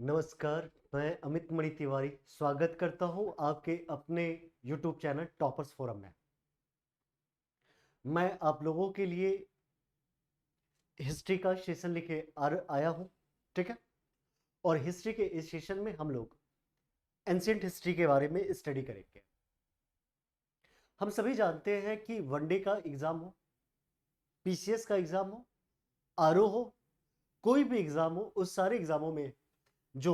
नमस्कार, मैं अमित मणि तिवारी स्वागत करता हूं आपके अपने YouTube चैनल टॉपर्स फोरम में। मैं आप लोगों के लिए हिस्ट्री का सेशन लेके आया हूं, ठीक है। और हिस्ट्री के इस सेशन में हम लोग एंशिएंट हिस्ट्री के बारे में स्टडी करेंगे। हम सभी जानते हैं कि वनडे का एग्जाम हो, पीसीएस का एग्जाम हो, आरओ हो, कोई भी एग्जाम हो, उस सारे एग्जामों में जो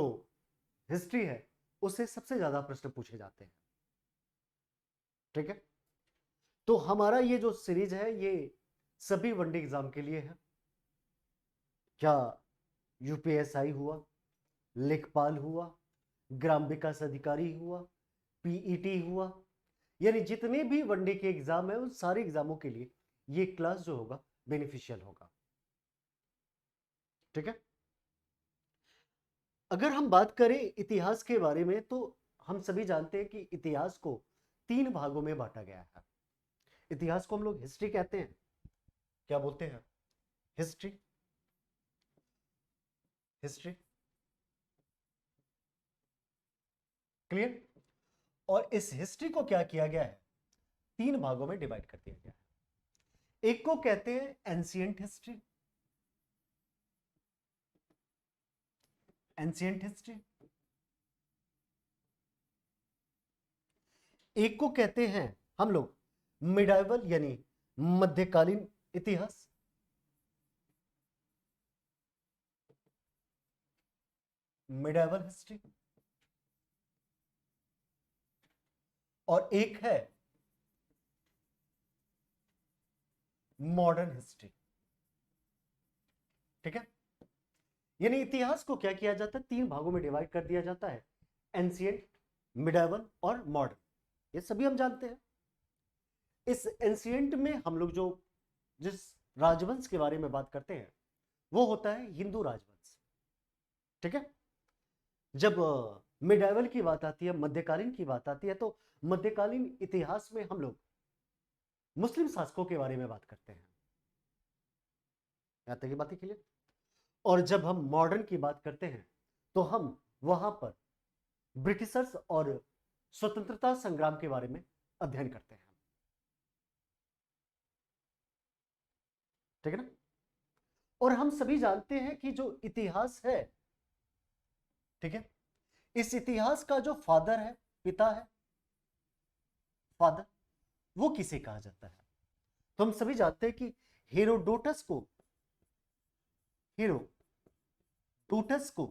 हिस्ट्री है उससे सबसे ज्यादा प्रश्न पूछे जाते हैं, ठीक है। तो हमारा ये जो सीरीज है ये सभी वनडे एग्जाम के लिए है। क्या यूपीएसआई हुआ, लेखपाल हुआ, ग्राम विकास अधिकारी हुआ, पीईटी हुआ, यानी जितने भी वनडे के एग्जाम है उन सारे एग्जामों के लिए ये क्लास जो होगा बेनिफिशियल होगा, ठीक है। अगर हम बात करें इतिहास के बारे में तो हम सभी जानते हैं कि इतिहास को 3 भागों में बांटा गया है। इतिहास को हम लोग हिस्ट्री कहते हैं। क्या बोलते हैं? हिस्ट्री। History clear. और इस हिस्ट्री को क्या किया गया है, 3 भागों में डिवाइड कर दिया गया है। एक को कहते हैं एंशिएंट हिस्ट्री। Ancient history. एक को कहते हैं हम लोग मिडाइवल यानी मध्यकालीन इतिहास। Medieval history. और एक है मॉडर्न हिस्ट्री, ठीक है। यानी इतिहास को क्या किया जाता है, 3 भागों में डिवाइड कर दिया जाता है, एंशिएंट, मिडाइवल और मॉडर्न। ये सभी हम जानते हैं। इस एंशिएंट में हम लोग जो जिस राजवंश के बारे में बात करते हैं वो होता है हिंदू राजवंश, ठीक है। जब मिडाइवल की बात आती है, मध्यकालीन की बात आती है, तो मध्यकालीन इतिहास में हम लोग मुस्लिम शासकों के बारे में बात करते हैं। यहां तक की बात क्लियर। और जब हम मॉडर्न की बात करते हैं तो हम वहां पर ब्रिटिशर्स और स्वतंत्रता संग्राम के बारे में अध्ययन करते हैं, ठीक है ना। और हम सभी जानते हैं कि जो इतिहास है, ठीक है, इस इतिहास का जो फादर है, पिता है, फादर, वो किसे कहा जाता है? तो हम सभी जानते हैं कि हेरोडोटस को हेरोडोटस को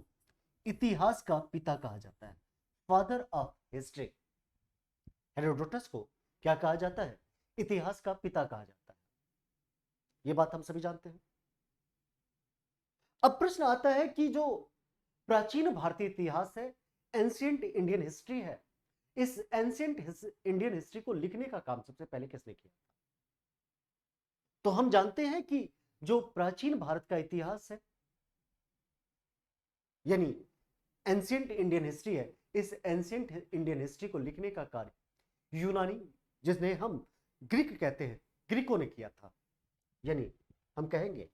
इतिहास का पिता कहा जाता है, फादर ऑफ हिस्ट्री। हेरोडोटस को क्या कहा जाता है? इतिहास का पिता कहा जाता है। यह बात हम सभी जानते हैं। अब प्रश्न आता है कि जो प्राचीन भारतीय इतिहास है, एंशिएंट इंडियन हिस्ट्री है, इस एंशिएंट इंडियन हिस्ट्री को लिखने का काम सबसे पहले किसने किया? तो हम जानते हैं कि जो प्राचीन भारत का इतिहास है यानी एंशिएंट इंडियन हिस्ट्री है, इस एंशिएंट इंडियन हिस्ट्री को लिखने का कार्य यूनानी, जिसने हम ग्रीक कहते हैं, ग्रीकों ने किया था। यानी हम कहेंगे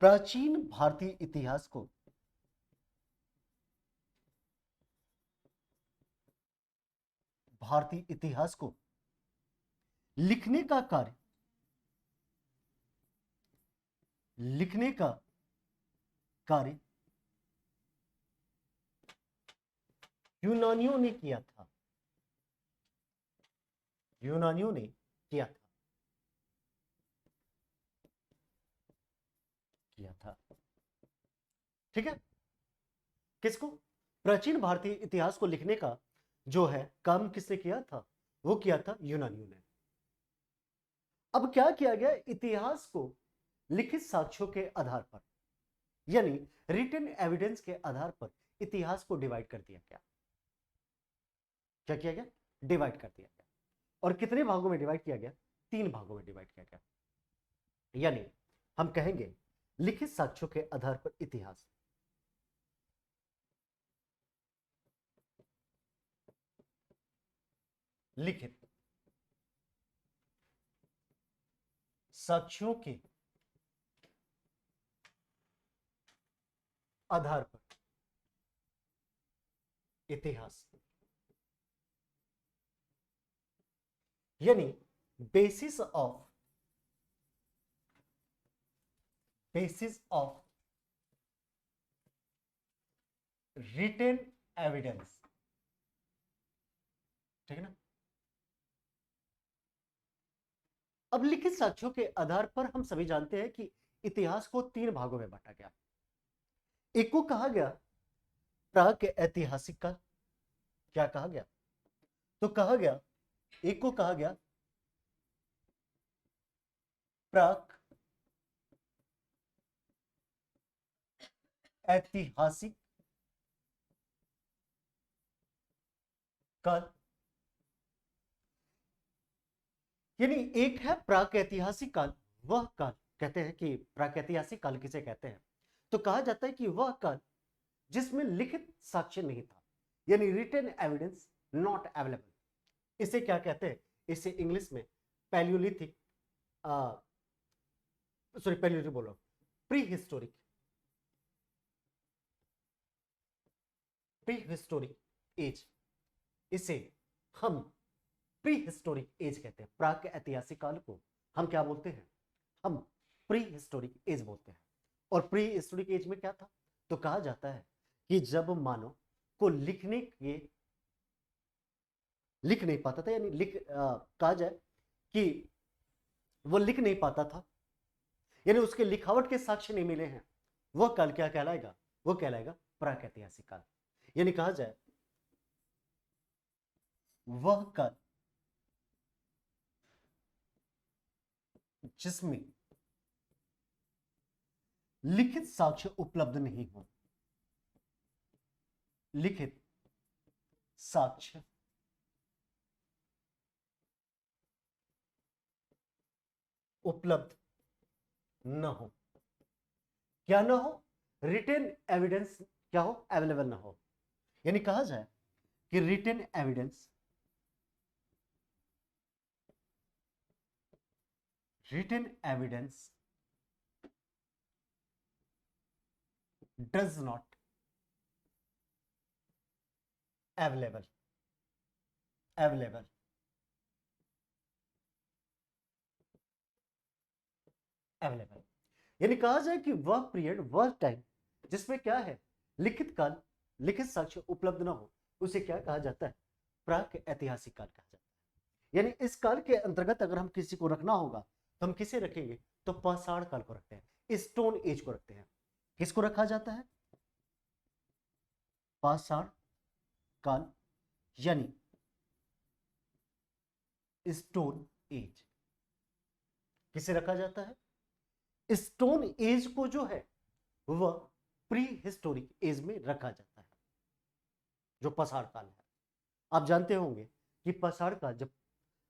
प्राचीन भारतीय इतिहास को लिखने का कार्य लिखने का कार्य यूनानियों ने किया था। यूनानियों ने किया था, ठीक है। किसको? प्राचीन भारतीय इतिहास को लिखने का जो है काम किसने किया था? वो किया था यूनानियों ने। अब क्या किया गया, इतिहास को लिखित साक्ष्यों के आधार पर यानी रिटन एविडेंस के आधार पर इतिहास को डिवाइड कर दिया गया। क्या किया गया? डिवाइड कर दिया गया। और कितने भागों में डिवाइड किया गया? 3 भागों में डिवाइड किया गया। यानी हम कहेंगे लिखित साक्ष्यों के आधार पर इतिहास, लिखित साक्ष्यों के आधार पर इतिहास, यानी बेसिस ऑफ रिटेन एविडेंस, ठीक है ना। अब लिखित साक्ष्यों के आधार पर हम सभी जानते हैं कि इतिहास को 3 भागों में बांटा गया। एक को कहा गया प्राक ऐतिहासिक काल। क्या कहा गया? तो कहा गया, एक को कहा गया प्राक ऐतिहासिक काल, यानी एक है प्राक-ऐतिहासिक काल। वह काल कहते हैं कि प्राक-ऐतिहासिक काल किसे कहते हैं, तो कहा जाता है कि वह काल जिसमें लिखित साक्ष्य नहीं था, यानी रिटन एविडेंस नॉट अवेलेबल। इसे क्या कहते हैं? इसे इंग्लिश में पैलियोलिथिक, सॉरी पैलियोलिथिक बोलो, प्री हिस्टोरिक एज, इसे हम प्री हिस्टोरिक एज कहते हैं। प्राक ऐतिहासिक काल को हम क्या बोलते हैं? हम प्री हिस्टोरिक एज बोलते हैं। और प्री हिस्टोरिक एज में क्या था? तो कहा जाता है कि जब मानव को लिख नहीं पाता था, यानी कहा जाए कि वो लिख नहीं पाता था, यानी उसके लिखावट के साक्ष्य नहीं मिले हैं, वह काल क्या कहलाएगा? वो कहलाएगा प्राक ऐतिहासिक काल। यानी कहा जाए वह काल जिसमें लिखित साक्ष्य उपलब्ध नहीं हो, लिखित साक्ष्य उपलब्ध न हो। क्या ना हो? रिटेन एविडेंस क्या हो? अवेलेबल ना हो। यानी कहा जाए कि written evidence does not available यानी कहा जाए कि वह पीरियड, वह टाइम जिसमें क्या है, लिखित साक्ष्य उपलब्ध ना हो, उसे क्या कहा जाता है? प्राक ऐतिहासिक काल कहा जाता है। यानी इस काल के अंतर्गत अगर हम किसी को रखना होगा तो हम किसे रखेंगे? तो पाषाण काल को रखते हैं, स्टोन एज को रखते हैं। किसको रखा जाता है? पाषाण काल, यानी स्टोन एज किसे रखा जाता है? स्टोन एज को जो है वह प्री हिस्टोरिक एज में रखा जाता है, जो पाषाण काल है। आप जानते होंगे कि पाषाण काल जब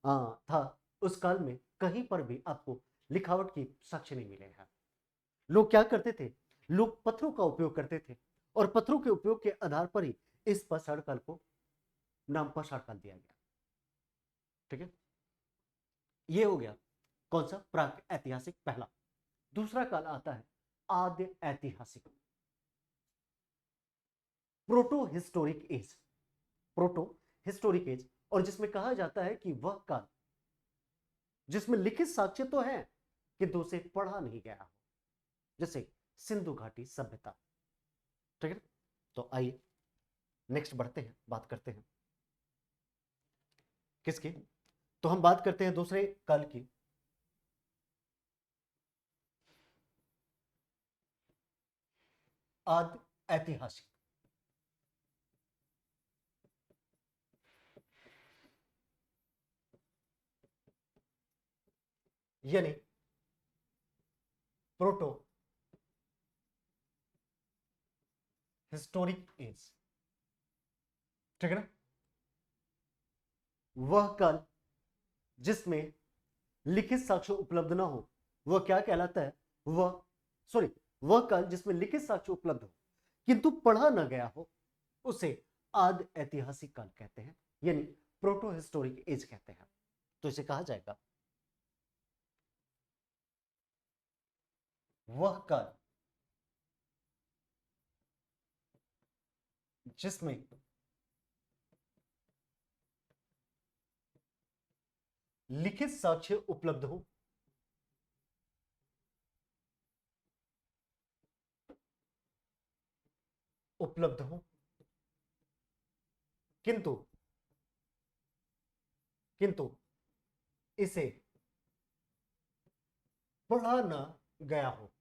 था, उस काल में कहीं पर भी आपको लिखावट की साक्ष्य नहीं मिले हैं। लोग क्या करते थे? लोग पत्थरों का उपयोग करते थे, और पत्थरों के उपयोग के आधार पर ही इस पाषाण काल को नाम पाषाण काल दिया गया। ठीक है, ये हो गया कौन सा? प्राक ऐतिहासिक पहला। दूसरा काल आता है आद्य ऐतिहासिक, प्रोटो हिस्टोरिक एज, और जिसमें कहा जाता है कि वह काल जिसमें लिखित साक्ष्य तो है किंतु उसे पढ़ा नहीं गया हो, जैसे सिंधु घाटी सभ्यता। ठीक है, तो आइए नेक्स्ट बढ़ते हैं, बात करते हैं किसकी? तो हम बात करते हैं दूसरे काल की, आद्य ऐतिहासिक। यानी प्रोटो हिस्टोरिक एज। ठीक है ना, वह काल जिसमें लिखित साक्ष्य उपलब्ध ना हो, वह क्या कहलाता है? वह काल जिसमें लिखित साक्ष्य उपलब्ध हो किंतु पढ़ा ना गया हो, उसे आद्य ऐतिहासिक काल कहते हैं, यानी प्रोटो हिस्टोरिक एज कहते हैं। तो इसे कहा जाएगा वह काल जिसमें लिखित साक्ष्य उपलब्ध हो, किंतु इसे पढ़ा न गया हो,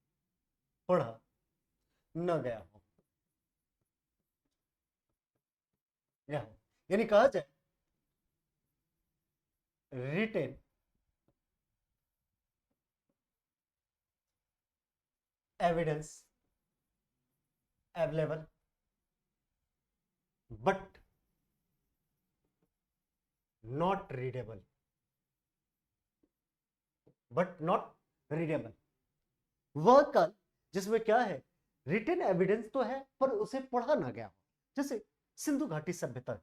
पढ़ा न गया हो, यानी कहा जाए written evidence available but not readable, वह काल जिसमें क्या है, रिटेन एविडेंस तो है पर उसे पढ़ा ना गया हो। जैसे सिंधु घाटी सभ्यता,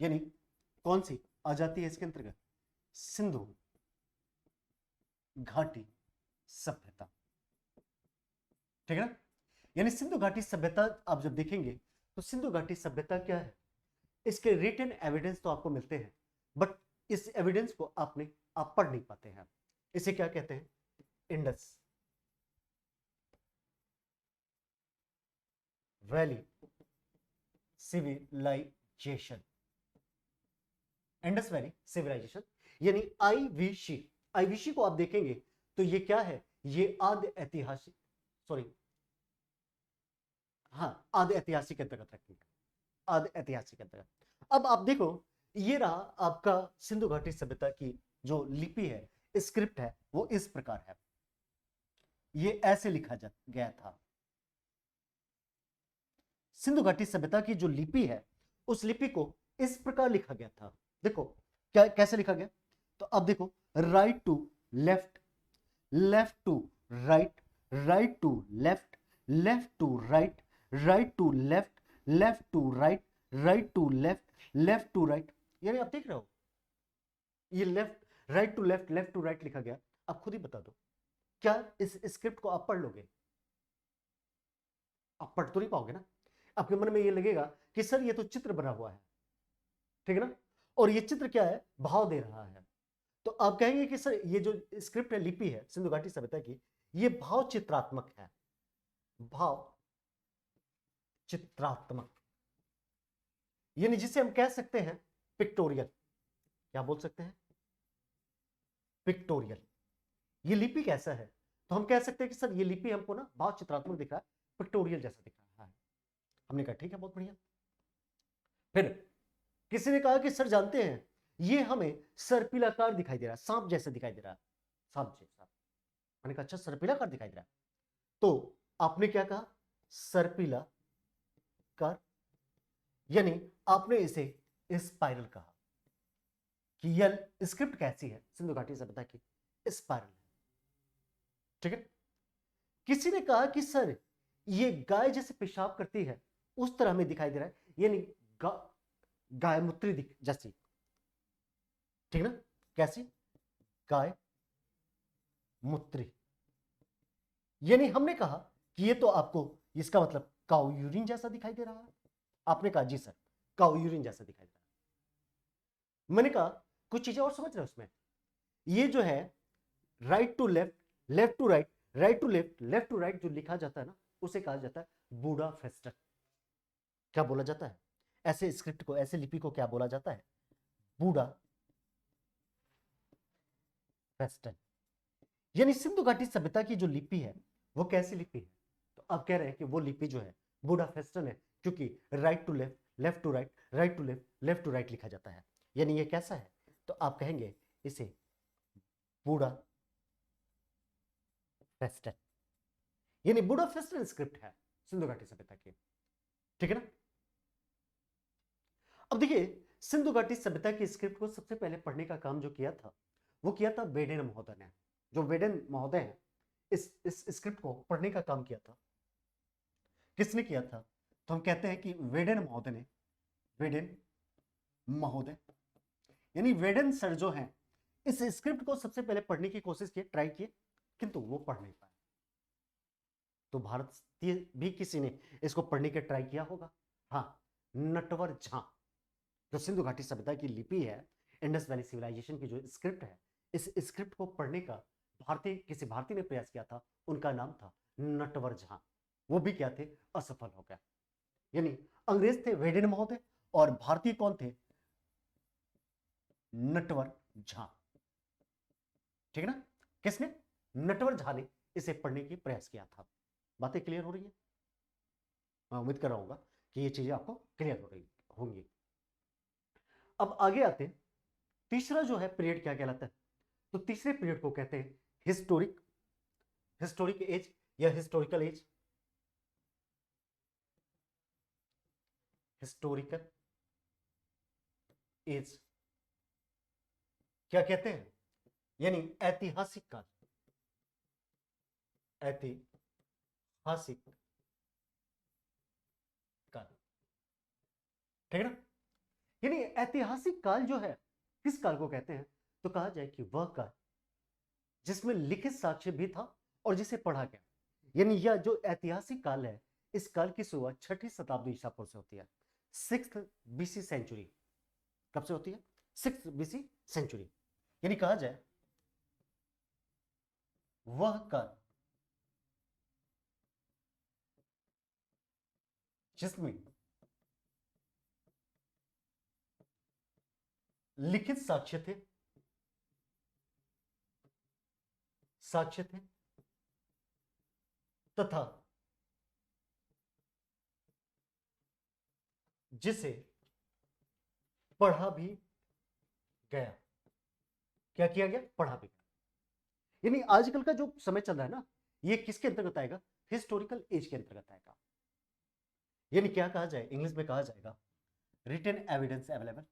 यानी कौन सी आ जाती है इसके अंतर्गत, सिंधु घाटी सभ्यता, ठीक है ना। यानी सिंधु घाटी सभ्यता आप जब देखेंगे तो सिंधु घाटी सभ्यता क्या है, इसके रिटन एविडेंस तो आपको मिलते हैं बट इस एविडेंस को आप पढ़ नहीं पाते हैं। इसे क्या कहते हैं, Indus valley civilisation, Indus valley civilisation, यानी आईवीसी को आप देखेंगे तो ये क्या है, ये आद्य ऐतिहासिक आद्य ऐतिहासिक के अंतर्गत रखेंगे, आद्य ऐतिहासिक के अंतर्गत। अब आप देखो, ये रहा आपका सिंधु घाटी सभ्यता की जो लिपि है, स्क्रिप्ट है, वो इस प्रकार है, ये ऐसे लिखा गया था। सिंधु घाटी सभ्यता की जो लिपि है उस लिपि को इस प्रकार लिखा गया था। देखो क्या कैसे लिखा गया, तो अब देखो, right to left, left to right, right to left, left to right, right to left, left to right, right to left, left to right. यानी आप देख रहे हो ये left right to left, left to right लिखा गया। आप खुद ही बता दो, क्या इस स्क्रिप्ट को आप पढ़ लोगे? आप पढ़ तो नहीं पाओगे ना। आपके मन में ये लगेगा कि सर ये तो चित्र बना हुआ है, ठीक है ना, और ये चित्र क्या है, भाव दे रहा है। तो आप कहेंगे कि सर ये जो स्क्रिप्ट है, लिपि है सिंधु घाटी सभ्यता की, ये भाव चित्रात्मक है, भाव चित्रात्मक, यानी जिसे हम कह सकते हैं पिक्टोरियल। क्या बोल सकते हैं, पिक्टोरियल। ये लिपि कैसा है, तो हम कह सकते हैं कि सर ये लिपि हमको ना भाव चित्रात्मक दिख रहा है, पिक्टोरियल जैसा दिख रहा है। हमने कहा ठीक है, बहुत बढ़िया। फिर किसी ने कहा कि सर जानते हैं ये हमें सर्पिलाकार दिखाई दे रहा है, सांप जैसे दिखाई दे रहा है, सांप जैसा। मैंने कहा अच्छा सर्पिलाकार दिखाई दे रहा है, तो आपने क्या कहा, सर्पिलाकार, यानी आपने इसे स्पाइरल कहा कि यह स्क्रिप्ट कैसी है, सिंधु घाटी सभ्यता की स्पाइरल है, ठीक है। किसी ने कहा कि सर ये गाय जैसे पेशाब करती है उस तरह हमें दिखाई दे रहा है, यानी गाय मूत्री जैसी, ठीक ना, कैसी, गाय मूत्री। यानी हमने कहा कि ये तो आपको इसका मतलब काऊ यूरिन जैसा दिखाई दे रहा है। आपने कहा जी सर काऊ यूरिन जैसा दिखाई दे रहा है। मैंने कहा कुछ चीजें और समझ रहे हो उसमें, ये जो है right to left, left to right, right to left, left to right जो लिखा जाता है ना, उसे कहा जाता है बूढ़ा फेस्टन। क्या बोला जाता है, ऐसे स्क्रिप्ट को, ऐसे लिपि को क्या बोला जाता है, बूढ़ा फेस्टन। यानी सिंधु घाटी सभ्यता की जो लिपि है वो कैसी लिपि है, तो आप कह रहे हैं कि वो लिपि जो है बूढ़ा फेस्टन है, क्योंकि right to left, left to right, right to left, left to right लिखा जाता है। यानी ये कैसा है, तो आप कहेंगे इसे बूढ़ा फेस्टन, यानी बूढ़ा फेस्टन स्क्रिप्ट है सिंधु घाटी सभ्यता की, ठीक है ना। अब देखिए सिंधु घाटी सभ्यता की स्क्रिप्ट को सबसे पहले पढ़ने का काम जो किया था वो किया था वेडेन महोदय ने। जो वेडेन महोदय हैं इस स्क्रिप्ट को पढ़ने का काम किया था। किसने किया था, तो हम कहते हैं कि वेडेन महोदय ने, वेडेन महोदय, यानी वेडेन सर जो हैं इस स्क्रिप्ट को सबसे पहले पढ़ने की कोशिश की, ट्राई किए, किंतु वो पढ़ नहीं पाए। तो भारतीय भी किसी ने इसको पढ़ने के ट्राई किया होगा, हाँ, नटवर झां। जो सिंधु घाटी सभ्यता की लिपि है, इंडस वैली सिविलाइजेशन की जो स्क्रिप्ट है, इस स्क्रिप्ट को पढ़ने का किसी भारतीय ने प्रयास किया था, उनका नाम था नटवर झां। वो भी क्या थे, असफल हो गया। यानी अंग्रेज थे वेडेन महोदय और भारतीय कौन थे, नटवर झां। ठीक है ना, किसने, नटवर झा ने इसे पढ़ने की प्रयास किया था। बातें क्लियर हो रही है, मैं उम्मीद कर रहा हूँ कि ये चीजें आपको क्लियर हो रही होंगी। अब आगे आते हैं, तीसरा जो है पीरियड क्या कहलाता है, तो तीसरे पीरियड को कहते हैं हिस्टोरिक हिस्टोरिक एज या हिस्टोरिकल एज। हिस्टोरिकल एज क्या कहते हैं, यानी ऐतिहासिक काल। ऐतिहासिक काल, ठीक है ना। यानी ऐतिहासिक काल जो है, किस काल को कहते हैं, तो कहा जाए कि वह काल जिसमें लिखित साक्ष्य भी था और जिसे पढ़ा गया। यानी यह जो ऐतिहासिक काल है, इस काल की शुरुआत 6ठी शताब्दी ईसा पूर्व से होती है, 6th BC सेंचुरी। कब से होती है, 6th BC सेंचुरी। यानी कहा जाए वह काल जिसमें लिखित साक्ष्य थे तथा जिसे पढ़ा भी गया। क्या किया गया, पढ़ा भी गया। यानी आजकल का जो समय चल रहा है ना, ये किसके अंतर्गत आएगा, हिस्टोरिकल एज के अंतर्गत आएगा। यानी क्या कहा जाए, इंग्लिश में कहा जाएगा written evidence available.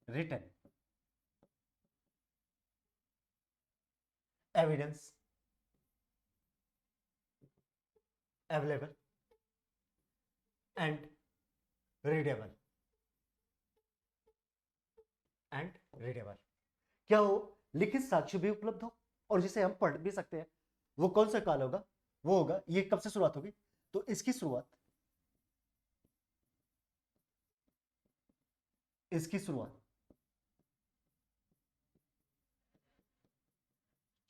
Written evidence available and readable. क्या हो, लिखित साक्ष्य भी उपलब्ध हो और जिसे हम पढ़ भी सकते हैं। वो कौन सा काल होगा, वो होगा, ये कब से शुरुआत होगी, तो इसकी शुरुआत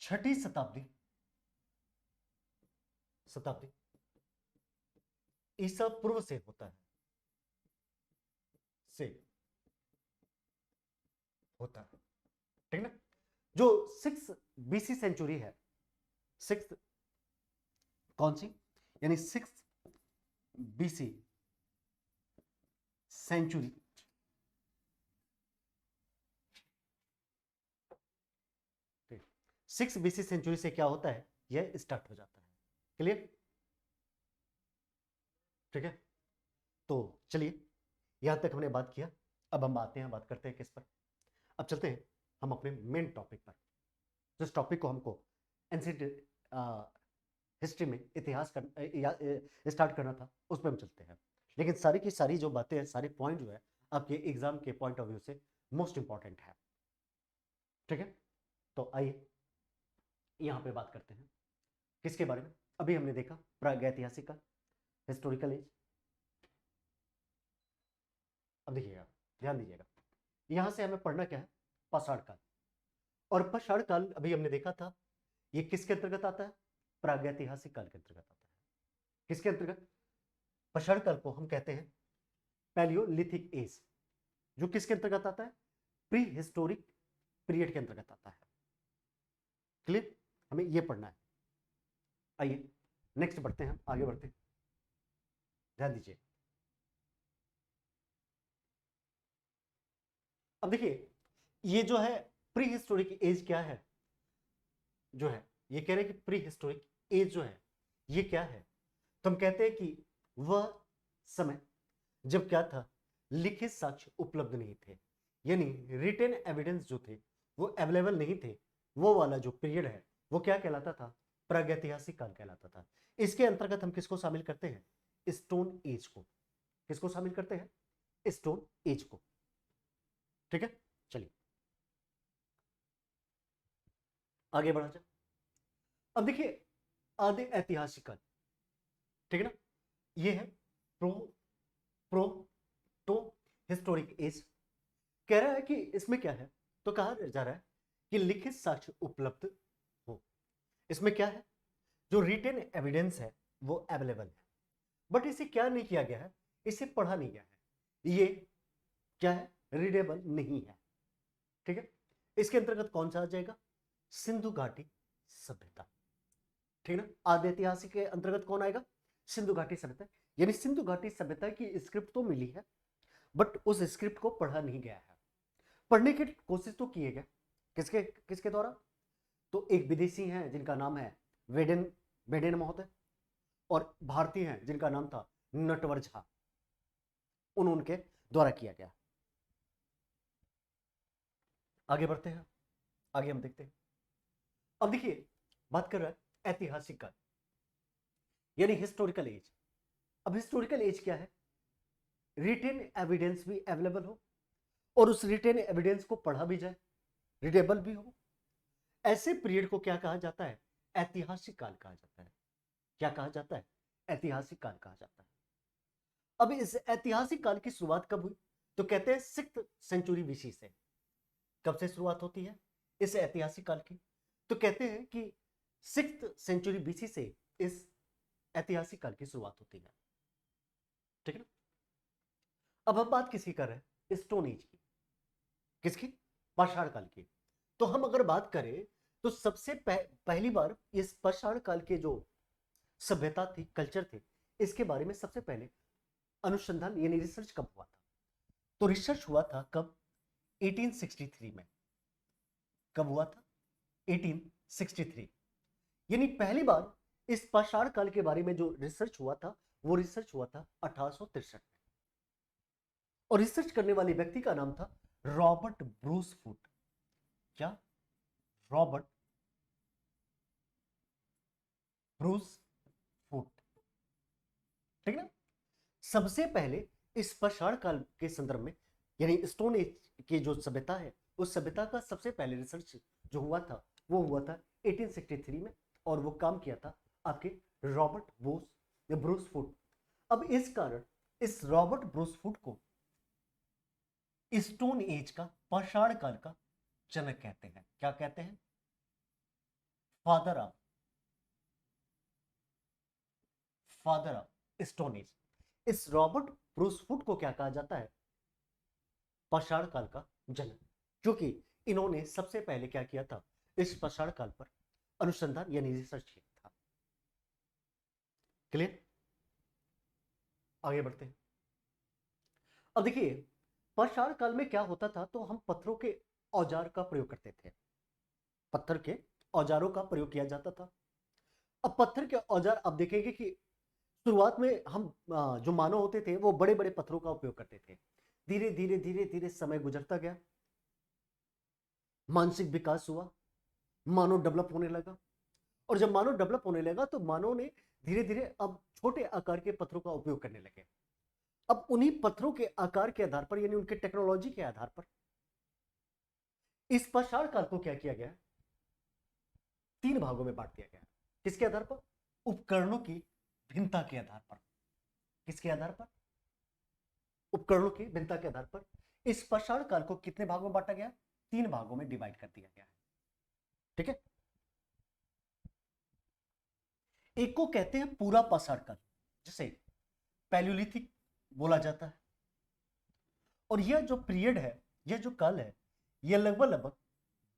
6ठी शताब्दी ईसा पूर्व से होता है, से होता है, ठीक ना। जो 6 BC सेंचुरी है, 6 कौन सी, यानी 6 BC सेंचुरी, 6 BC सेंचुरी से क्या होता है, यह स्टार्ट हो जाता है। क्लियर, ठीक है। तो चलिए, यहां तक हमने बात किया। अब हम आते हैं, बात करते हैं किस पर, अब चलते हैं हम अपने मेन टॉपिक पर। जिस टॉपिक को हमको एंशिएंट हिस्ट्री में इतिहास स्टार्ट करना था, उस पर हम चलते हैं। लेकिन सारी की सारी जो बातें हैं, सारे पॉइंट जो है आपके एग्जाम के पॉइंट ऑफ व्यू से मोस्ट इंपॉर्टेंट है, ठीक है। तो आइए यहां पे बात करते हैं किसके बारे में। अभी हमने देखा प्रागैतिहासिक काल, हिस्टोरिकल एज। अब देखिएगा, ध्यान दीजिएगा, यहां से हमें पढ़ना क्या है, पाषाण काल। और पाषाण काल अभी हमने देखा था, ये किसके अंतर्गत आता है, प्रागैतिहासिक काल के अंतर्गत आता है। किसके अंतर्गत, पाषाण काल को हम कहते हैं पैलियोलिथिक एज, जो किसके अंतर्गत आता है, प्री हिस्टोरिक पीरियड के अंतर्गत आता है। क्लियर, हमें ये पढ़ना है। आइए नेक्स्ट बढ़ते हैं, आगे बढ़ते हैं, ध्यान दीजिए। अब देखिए, ये जो है प्री हिस्टोरिक एज क्या है, जो है ये कह रहे हैं कि प्री हिस्टोरिक एज जो है ये क्या है, तो हम कहते हैं कि वह समय जब क्या था, लिखित साक्ष्य उपलब्ध नहीं थे, यानी रिटन एविडेंस जो थे वो अवेलेबल नहीं थे। वो वाला जो पीरियड है वो क्या कहलाता था, प्रागैतिहासिक काल कहलाता था। इसके अंतर्गत हम किसको शामिल करते हैं, स्टोन एज को। किसको शामिल करते हैं, स्टोन एज को, ठीक है। चलिए आगे बढ़ा जाए। अब देखिए, आदि ऐतिहासिक काल, ठीक है ना, ये है प्रो प्रोटो हिस्टोरिक एज। कह रहा है कि इसमें क्या है, तो कहा जा रहा है कि लिखित साक्ष्य उपलब्ध हो। इसमें क्या है, जो रिटेन एविडेंस है वो अवेलेबल है, बट इसे क्या नहीं किया गया है, इसे पढ़ा नहीं गया है, ये क्या है, रीडेबल नहीं है। ठीक है, इसके अंतर्गत कौन सा आ जाएगा, सिंधु घाटी सभ्यता। ठीक है ना, आदि ऐतिहासिक के अंतर्गत कौन आएगा, सिंधु घाटी सभ्यता। यानी सिंधु घाटी सभ्यता की स्क्रिप्ट तो मिली है, बट उस स्क्रिप्ट को पढ़ा नहीं गया है। पढ़ने की कोशिश तो किए गए, किसके किसके द्वारा, तो एक विदेशी हैं जिनका नाम है वेडेन वेडेन महोदय, और भारतीय हैं जिनका नाम था नटवर झा, उनके द्वारा किया गया। आगे बढ़ते हैं, आगे हम देखते हैं। अब देखिए, बात कर रहा है ऐतिहासिक काल, यानी हिस्टोरिकल एज। अब हिस्टोरिकल एज क्या है, रिटेन एविडेंस भी अवेलेबल हो, और उस रिटेन एविडेंस को पढ़ा भी जाए, रीडेबल भी हो। ऐसे पीरियड को क्या कहा जाता है, ऐतिहासिक काल कहा जाता है। क्या कहा जाता है, ऐतिहासिक काल कहा जाता है। अब इस ऐतिहासिक काल की शुरुआत कब हुई, तो कहते हैं 6th सेंचुरी बीसी से। कब से शुरुआत होती है इस ऐतिहासिक काल की, तो कहते हैं कि 6th सेंचुरी बीसी से इस ऐतिहासिक काल की शुरुआत होती है। ठीक है ना, अब हम बात किसकी कर रहे हैं, स्टोन एज की। किसकी, पाषाण काल की। तो हम अगर बात करें तो सबसे पहली बार इस पाषाण काल के जो सभ्यता थी, कल्चर थे, इसके बारे में सबसे पहले अनुसंधान यानी रिसर्च कब हुआ था, तो रिसर्च हुआ था कब, 1863 में। कब हुआ था, 1863। यानी पहली बार इस पाषाण काल के बारे में जो रिसर्च हुआ था, वो रिसर्च हुआ था 1863 में। और रिसर्च करने वाले व्यक्ति का नाम था रॉबर्ट ब्रूस फूट। क्या, रॉबर्ट ब्रूस फूट। ठीक है ना, सबसे पहले इस पाषाण काल के संदर्भ में, यानी स्टोन एज की जो सभ्यता है, उस सभ्यता का सबसे पहले रिसर्च जो हुआ था वो हुआ था 1863 में, और वो काम किया था आपके रॉबर्ट ब्रूस फूट। अब इस कारण इस रॉबर्ट ब्रूस फूट को स्टोन एज का, पाषाण काल का जनक कहते हैं। क्या कहते हैं, फादर ऑफ स्टोन एज। इस रॉबर्ट ब्रूस फूट को क्या कहा जाता है, पाषाण काल का जनक, क्योंकि इन्होंने सबसे पहले क्या किया था, इस पाषाण काल पर अनुसंधान यानी रिसर्च किया था। क्लियर, आगे बढ़ते हैं। अब देखिए, पाषाण काल में क्या होता था, तो हम पत्थरों के औजार का प्रयोग करते थे, पत्थर के औजारों का प्रयोग किया जाता था। अब पत्थर के औजार, अब देखेंगे कि शुरुआत में हम जो मानव होते थे वो बड़े बड़े पत्थरों का उपयोग करते थे। धीरे धीरे धीरे धीरे समय गुजरता गया, मानसिक विकास हुआ, मानव डेवलप होने लगा, और जब मानव डेवलप होने लगा तो मानव ने धीरे धीरे अब छोटे आकार के पत्थरों का उपयोग करने लगे। अब उन्हीं पत्थरों के आकार के आधार पर, यानी उनके टेक्नोलॉजी के आधार पर, इस पाषाण काल को क्या किया गया, 3 भागों में बांट दिया गया। किसके आधार पर, उपकरणों की भिन्नता के आधार पर। किसके आधार पर, उपकरणों की भिन्नता के आधार पर इस पाषाण काल को कितने भागों में बांटा गया, 3 भागों में डिवाइड कर दिया गया है। ठीक है, एक को कहते हैं पूरा पाषाण काल, जिसे पैलियोलिथिक बोला जाता है। और यह जो पीरियड है, यह जो काल है, यह लगभग लगभग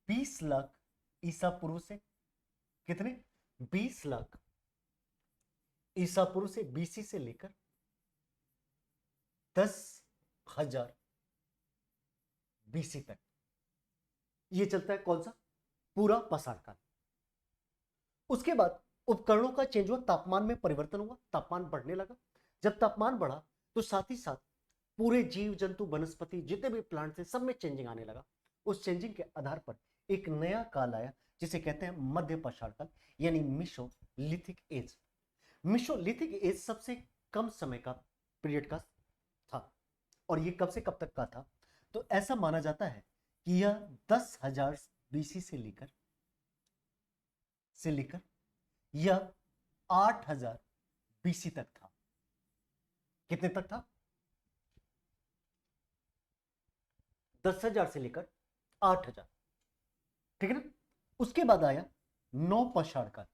20 लाख ईसा पूर्व से, कितने, 20 लाख ईसा पूर्व से, बीसी से लेकर 10,000 बीसी तक ये चलता है। कौन सा, पूरा पाषाण काल। उसके बाद उपकरणों का चेंज हुआ, तापमान में परिवर्तन हुआ, तापमान बढ़ने लगा। जब तापमान बढ़ा तो साथ ही साथ पूरे जीव जंतु वनस्पति जितने भी प्लांट थे सब में चेंजिंग आने लगा। उस चेंजिंग के आधार पर एक नया काल आया जिसे कहते हैं मध्य पाषाण काल, यानी मिसोलिथिक एज। मिसोलिथिक एज सबसे कम समय का पीरियड का था, और ये कब से कब तक का था, तो ऐसा माना जाता है कि यह 10,000 बीसी से लेकर यह 8,000 बीसी तक था। कितने तक था? 10,000 से लेकर 8,000, ठीक है ना। उसके बाद आया नवपाषाण काल।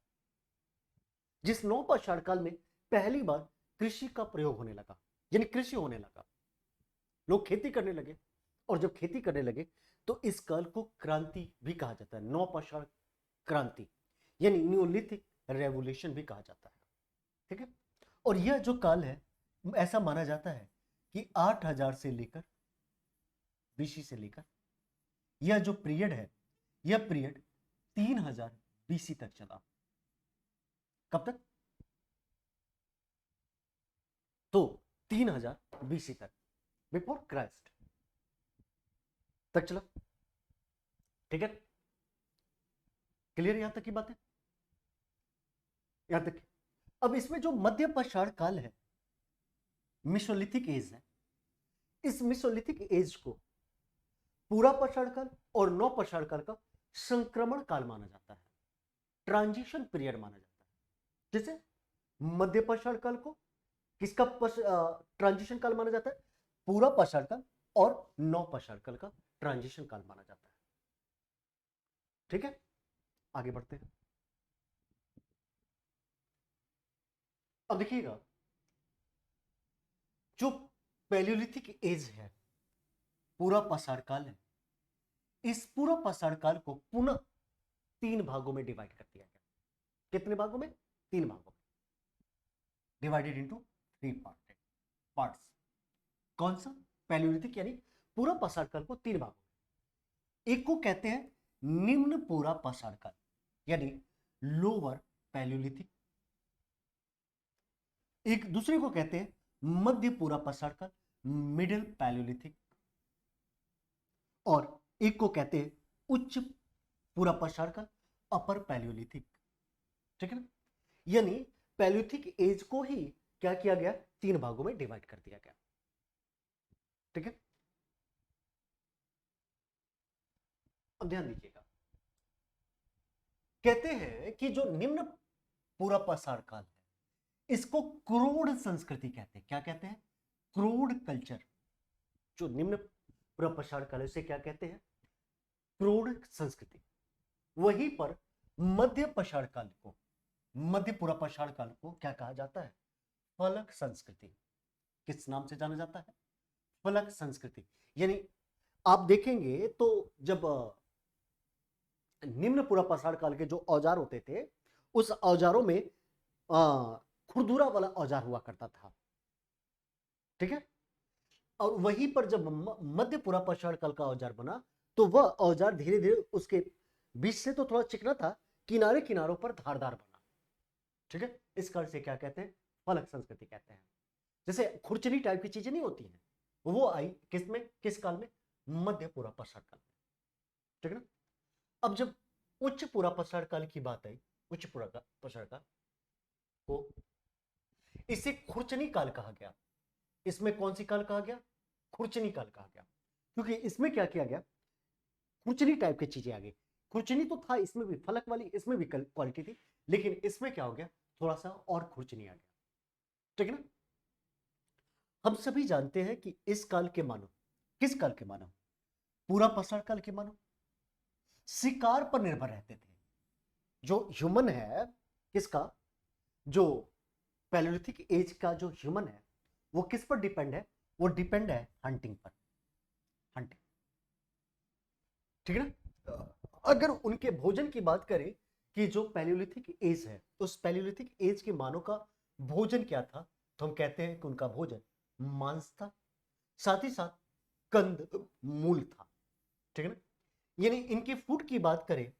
जिस नवपाषाण काल में पहली बार कृषि का प्रयोग होने लगा, यानी कृषि होने लगा, लोग खेती करने लगे। और जब खेती करने लगे तो इस काल को क्रांति भी कहा जाता है, नवपाषाण क्रांति, यानी न्यूलिथिक रेवोल्यूशन भी कहा जाता है, ठीक है। और यह जो काल है, ऐसा माना जाता है कि 8,000 से लेकर बीसी से लेकर यह जो पीरियड है, यह पीरियड 3,000 बीसी तक चला। कब तक? तो 3,000 बीसी तक, बिफोर क्राइस्ट तक चला, ठीक है। क्लियर यहां तक की बात है? यहां तक। अब इसमें जो मध्य पाषाण काल है, मिसोलिथिक एज है, इस मिसोलिथिक एज को पूरा पाषाण काल और नवपाषाण काल का संक्रमण काल माना जाता है, ट्रांजिशन पीरियड माना जाता है। जैसे मध्य पाषाण काल को किसका ट्रांजिशन काल माना जाता है? पूरा पाषाण काल और नवपाषाण काल का ट्रांजिशन काल माना जाता है, ठीक है। आगे बढ़ते हैं। अब देखिएगा, जो पैलियोलिथिक एज है, पूरा पाषाण काल है, इस पूरा पाषाण काल को पुनः 3 भागों में डिवाइड कर दिया गया। कितने भागों में? 3 भागों में, डिवाइडेड इनटू 3 पार्ट्स। कौन सा? पैलियोलिथिक, यानी पूरा पाषाण काल को 3 भागों में। एक को कहते हैं निम्न पूरा पाषाण काल, यानी लोअर पैलियोलिथिक। एक दूसरे को कहते हैं मध्य पूरा पाषाण काल, मिडिल पैलियोलिथिक। और एक को कहते हैं उच्च पूरा पाषाण काल, अपर पैलियोलिथिक, ठीक है ना। यानी पैलियोलिथिक एज को ही क्या किया गया? 3 भागों में डिवाइड कर दिया गया, ठीक है। अब ध्यान दीजिएगा, कहते हैं कि जो निम्न पूरा पाषाण काल है, इसको क्रोड संस्कृति कहते हैं। क्या कहते हैं? क्रोड कल्चर। जो निम्न पूरा पाषाण काल है उसे क्या कहते हैं? क्रोड संस्कृति। वहीं पर मध्य पाषाण काल को, मध्य पूरा पाषाण काल को क्या कहा जाता है? फलक संस्कृति। किस नाम से जाना जाता है? फलक संस्कृति। यानी आप देखेंगे तो जब निम्न पूरा पाषाण काल के जो औजार होते थे, उस औजारों में खुरदुरा वाला औजार हुआ करता था, ठीक है। और वहीं पर जब मध्य पूरा पाषाण काल का औजार बना तो वह औजार धीरे धीरे उसके बीच से तो थोड़ा चिकना था, किनारे किनारों पर धारदार बना, ठीक है। इस कारण से क्या कहते हैं? फलक संस्कृति कहते हैं। जैसे खुरचनी टाइप की चीजें नहीं होती हैं, वो आई किसमें, किस काल में? मध्य पूरा पाषाण काल में, ठीक है ना। अब जब उच्च पूरा पाषाण काल की बात आई, उच्च पूरा पाषाण काल को इसे खुरचनी काल कहा गया। इसमें कौन सी काल कहा गया? खुरचनी काल कहा गया, क्योंकि इसमें क्या किया गया? खुरचनी टाइप की चीजें आ गई। खुरचनी तो था इसमें भी, फलक वाली इसमें भी क्वालिटी थी, लेकिन इसमें क्या हो गया? थोड़ा सा और खुरचनी आ गया, ठीक है ना। हम सभी जानते हैं कि इस काल के मानव, किस काल के मानव? पूरा पाषाण काल के मानव शिकार पर निर्भर रहते थे। जो ह्यूमन है, किसका? जो पैलियोलिथिक एज का जो ह्यूमन है, वो किस पर डिपेंड है? वो डिपेंड है हंटिंग पर, हंटिंग, ठीक है ना। अगर उनके भोजन की बात करें कि जो पैलियोलिथिक एज है, उस पैलियोलिथिक एज के मानव का भोजन क्या था, तो हम कहते हैं कि उनका भोजन मांस था, साथ ही साथ कंद मूल था, ठीक है ना। यानी इनके फूड की बात करें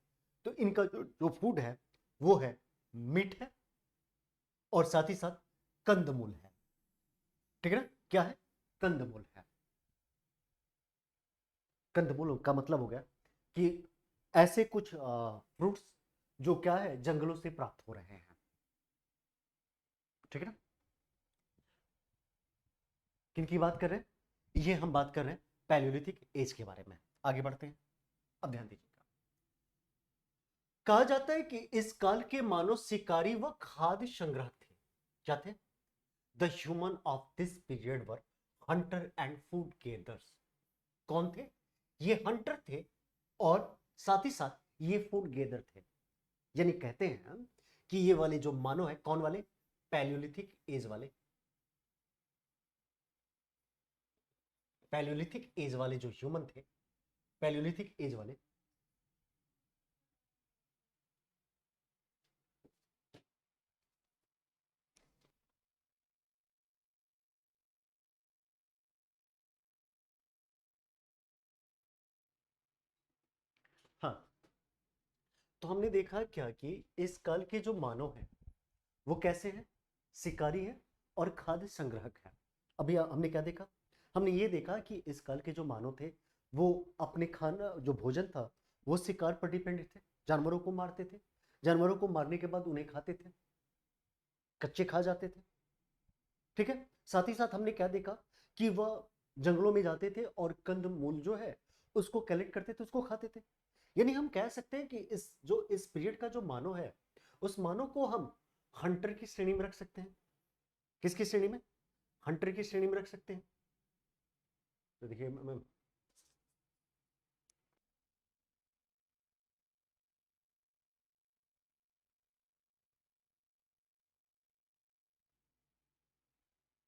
तो इनका जो फूड है वो है मीट है और साथ ही साथ कंदमूल है, ठीक है ना। क्या है? कंदमूल है। कंदमूल का मतलब हो गया कि ऐसे कुछ फ्रूट्स जो क्या है, जंगलों से प्राप्त हो रहे हैं, ठीक है ना। किन की बात कर रहे हैं? ये हम बात कर रहे हैं पैलियोलिथिक एज के बारे में। आगे बढ़ते हैं। अब ध्यान दीजिएगा, कहा जाता है कि इस काल के मानव शिकारी व खाद्य संग्राहक थे। क्या थे? The human of this period were Hunter and food gathers. कौन थे? ये हंटर थे और साथ ही साथ ये फूड गेदर थे। यानी कहते हैं हम कि ये वाले जो मानव है, कौन वाले? पैलियोलिथिक एज वाले। पैलियोलिथिक एज वाले जो ह्यूमन थे, पैलियोलिथिक एज वाले, हाँ, तो हमने देखा क्या कि इस काल के जो मानव हैं वो कैसे हैं? शिकारी है और खाद्य संग्राहक है। अभी हमने क्या देखा? हमने ये देखा कि इस काल के जो मानव थे वो अपने खाना जो भोजन था वो शिकार पर डिपेंडेंट थे, जानवरों को मारते थे, जानवरों को मारने के बाद उन्हें खाते थे, कच्चे खा जाते थे। ठीक है, साथ ही साथ हमने क्या देखा कि वह जंगलों में जाते थे और कंद मूल जो है उसको कलेक्ट करते थे, उसको खाते थे। यानी हम कह सकते हैं कि इस पीरियड का जो मानव है उस मानव को हम हंटर की श्रेणी में रख सकते हैं। किसकी श्रेणी में? हंटर की श्रेणी में रख सकते हैं। तो देखिए मैं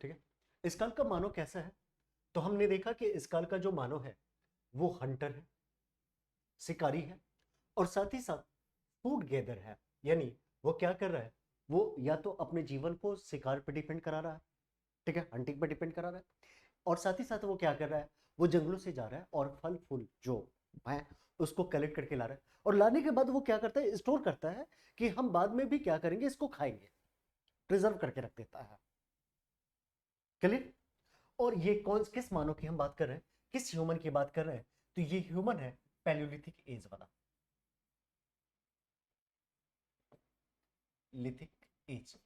ठीक है, इस काल का मानव कैसा है? तो हमने देखा कि इस काल का जो मानव है वो हंटर है, शिकारी है और साथ ही साथ फूड गैदर है। यानी वो क्या कर रहा है? वो या तो अपने जीवन को शिकार पर डिपेंड करा रहा है, ठीक है, हंटिंग पर डिपेंड करा रहा है, और साथ ही साथ वो क्या कर रहा है? वो जंगलों से जा रहा है और फल फूल जो है उसको कलेक्ट करके ला रहा है, और लाने के बाद वो क्या करता है? स्टोर करता है कि हम बाद में भी क्या करेंगे? इसको खाएंगे, प्रिजर्व करके रख देता है। क्लियर? और ये कौन किस मानव की हम बात कर रहे हैं? किस ह्यूमन की बात कर रहे हैं? तो ये ह्यूमन है पैलियोलिथिक एज वाला, लिथिक एज।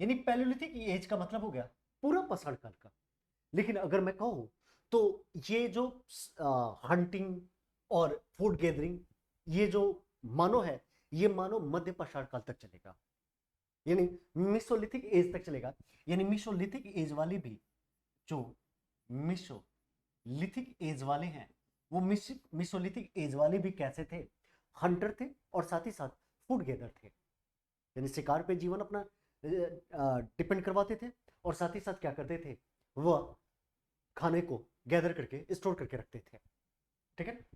यानी पैलियोलिथिक एज का मतलब हो गया पूरा पाषाण काल का। लेकिन अगर मैं कहूं तो ये जो हंटिंग और फूड गैदरिंग, ये जो मानव है ये मानव मध्य पाषाण काल तक चलेगा, यानी मिसोलिथिक एज तक चलेगा। यानी मिसोलिथिक एज वाले भी जो मिसोलिथिक एज वाले हैं वो मिसोलिथिक एज वाले भी कैसे थे? हंटर थे और साथ ही साथ फूड गैदर थे। यानी शिकार पे जीवन अपना डिपेंड करवाते थे और साथ ही साथ क्या करते थे? वह खाने को गैदर करके स्टोर करके रखते थे। ठीक है,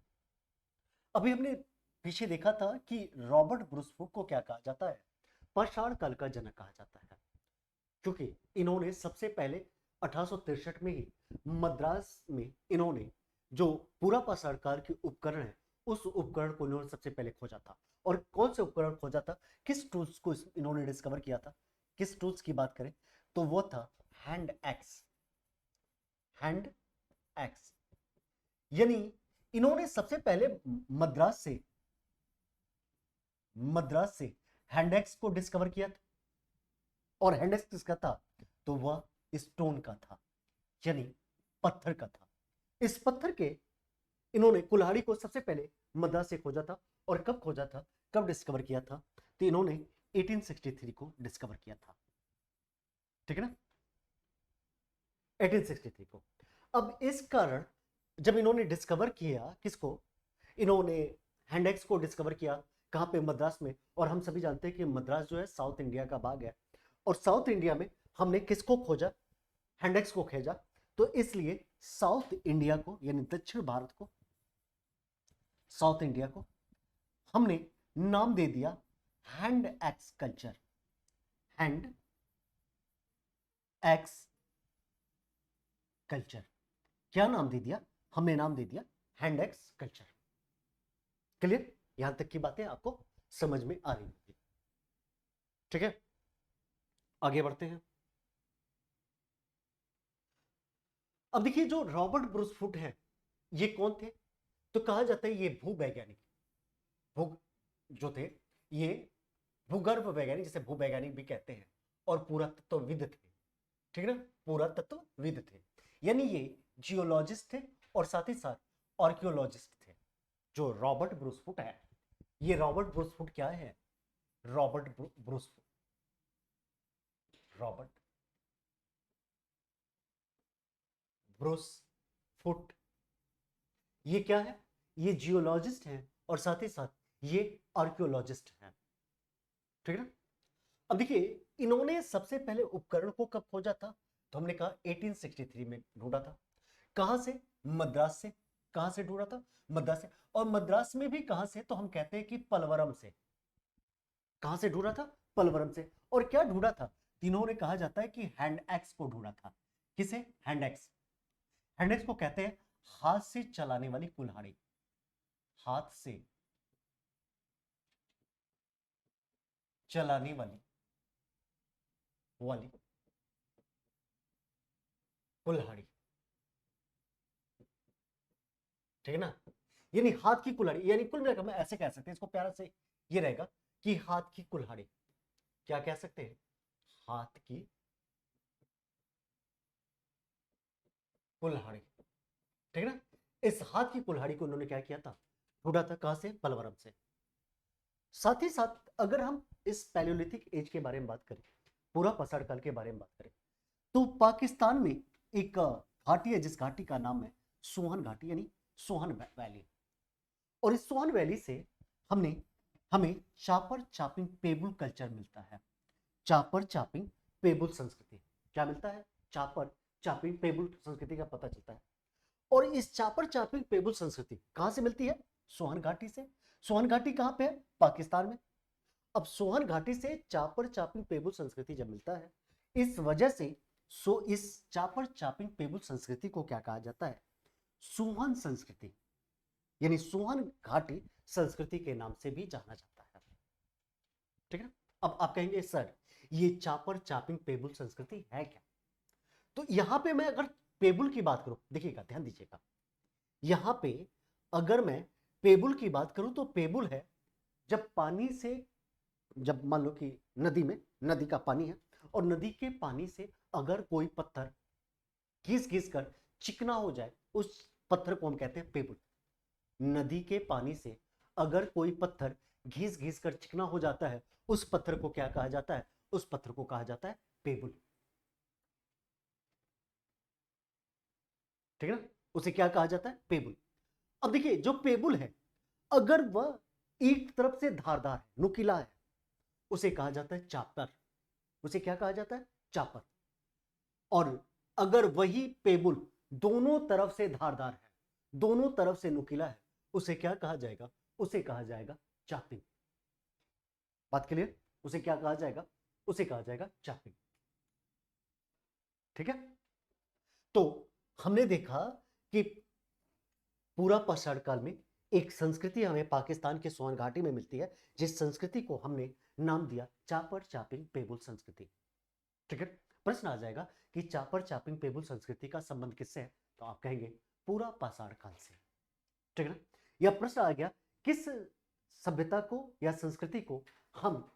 अभी हमने पीछे देखा था कि रॉबर्ट ब्रूस हुक को क्या कहा जाता है? पाषाण काल का जनक कहा जाता है, क्योंकि इन्होंने सबसे पहले 1863 में ही मद्रास में इन्होंने जो पूरा पाषाण काल के उपकरण है उस उपकरण को इन्होंने सबसे पहले खोजा था। और कौन से उपकरण खोजा था? किस टूल्स को इन्होंने डिस्कवर किया था? किस टूल्स की बात करें तो वो था हैंड एक्स। हैंड एक्स, यानी इन्होंने सबसे पहले मद्रास से मद्रास से हैंडेक्स को डिस्कवर किया था। और हैंडेक्स किसका था? तो वह स्टोन का था, यानी पत्थर का था। इस पत्थर के इन्होंने कुल्हाड़ी को सबसे पहले मद्रास से खोजा था। और कब खोजा था, कब डिस्कवर किया था? तो इन्होंने 1863 को डिस्कवर किया था। ठीक है ना, 1863 को। अब इस कारण जब इन्होंने डिस्कवर किया, किसको? इन्होंने हैंडेक्स को डिस्कवर किया कहां पे? मद्रास में। और हम सभी जानते हैं कि मद्रास जो है साउथ इंडिया का भाग है, और साउथ इंडिया में हमने किसको खोजा? हैंडेक्स को खोजा। तो इसलिए साउथ इंडिया को, यानी दक्षिण भारत को, साउथ इंडिया को हमने नाम दे दिया hand axe culture. Hand axe culture, क्या नाम दे दिया? हमने नाम दे दिया हैंड एक्स कल्चर। क्लियर? यहां तक की बातें आपको समझ में आ रही होगी। ठीक है, आगे बढ़ते हैं। अब देखिए जो रॉबर्ट ब्रूस फुट है ये कौन थे? तो कहा जाता है ये भूवैज्ञानिक, भू जो थे ये भूगर्भ वैज्ञानिक, जिसे भूवैज्ञानिक भी कहते हैं, और पुरातत्वविद थे। ठीक है ना, पुरातत्वविद थे। यानी ये जियोलॉजिस्ट थे और साथ ही साथ आर्कियोलॉजिस्ट थे। जो रॉबर्ट ब्रूस फुट है, ये रॉबर्ट ब्रूस फुट क्या है? Robert Bruce, Robert Bruce foot, ये क्या है? ये जियोलॉजिस्ट हैं और साथ ही साथ ये आर्कियोलॉजिस्ट हैं, ठीक है ना। अब देखिए, इन्होंने सबसे पहले उपकरण को कब खोजा था? तो हमने कहा 1863 में ढूंढा था। कहां से? मद्रास से। कहां से ढूंढा था? मद्रास से। और मद्रास में भी कहां से? तो हम कहते हैं कि पलवरम से। कहां से ढूंढा था? पलवरम से। और क्या ढूंढा था? तीनों ने कहा जाता है कि हैंड एक्स को ढूंढा था। किसे? Hand axe. हैंड एक्स को कहते हैं हाथ से चलाने वाली कुल्हाड़ी। हाथ से चलाने वाली वाली कुल्हाड़ी, ठीक है ना। यानी हाथ की कुल्हाड़ी, यानी कुल मिलाकर हम ऐसे कह सकते हैं, इसको प्यारा से ये रहेगा कि हाथ की कुल्हाड़ी। क्या कह सकते हैं? हाथ की कुल्हाड़ी, ठीक है ना। इस हाथ की कुल्हाड़ी को उन्होंने क्या किया था? ढूंढा था। कहां से? पलवरम से। साथ ही साथ अगर हम इस पैलियोलिथिक एज के बारे में बात करें, पूरा पसार काल के बारे में बात करें, तो पाकिस्तान में एक घाटी है जिस घाटी का नाम है सोहन घाटी, यानी सोहन वैली। और इस सोहन वैली से हमने हमें चापर चापिंग पेबुल कल्चर मिलता है। चापर चापिंग पेबुल संस्कृति क्या मिलता है? चापर चापिंग पेबुल संस्कृति का पता चलता है। और इस चापर चापिंग पेबुल संस्कृति कहां से मिलती है? सोहन घाटी से। सोहन घाटी कहां पे है? पाकिस्तान में। अब सोहन घाटी से चापर चापिंग पेबुल संस्कृति जब मिलता है, इस वजह से इस चापर चापिंग पेबुल संस्कृति को क्या कहा जाता है? सोहन संस्कृति, यानी सोहन घाटी संस्कृति के नाम से भी जाना जाता है, ठीक है। अब आप कहेंगे सर ये चापर चापिंग पेबुल संस्कृति है क्या? तो यहां पे मैं अगर पेबुल की बात करूं, देखिएगा, ध्यान दीजिएगा, यहां पे अगर मैं पेबुल की बात करूं तो पेबुल है जब पानी से, जब मान लो कि नदी में, नदी का पानी है और नदी के पानी से अगर कोई पत्थर घिस घिस कर चिकना हो जाए, उस पत्थर को हम कहते हैं पेबुल। नदी के पानी से अगर कोई पत्थर घिस घिस कर चिकना हो जाता है, उस पत्थर को क्या कहा जाता है? उस पत्थर को कहा जाता है पेबुल, ठीक है ना। उसे क्या कहा जाता है? पेबुल। अब देखिए, जो पेबुल है अगर वह एक तरफ से धारदार है, नुकीला है, उसे कहा जाता है चापर। उसे क्या कहा जाता है? चापर। और अगर वही पेबुल दोनों तरफ से धारदार है, दोनों तरफ से नुकीला है, उसे क्या कहा जाएगा? उसे कहा जाएगा चापिंग। बात क्लियर? उसे क्या कहा जाएगा? उसे कहा जाएगा चापिंग, ठीक है। तो हमने देखा कि पूरा पश्चिम काल में एक संस्कृति हमें पाकिस्तान के सोहन घाटी में मिलती है, जिस संस्कृति को हमने नाम दिया चापर चापिंग पेबुल संस्कृति, ठीक है। प्रश्न आ जाएगा कि चापर चापिंग पेबुल संस्कृति का संबंध किससे है? तो आप कहेंगे पूरा पाषाण काल से, ठीक है ना। यह प्रश्न आ गया किस सभ्यता को या संस्कृति को हम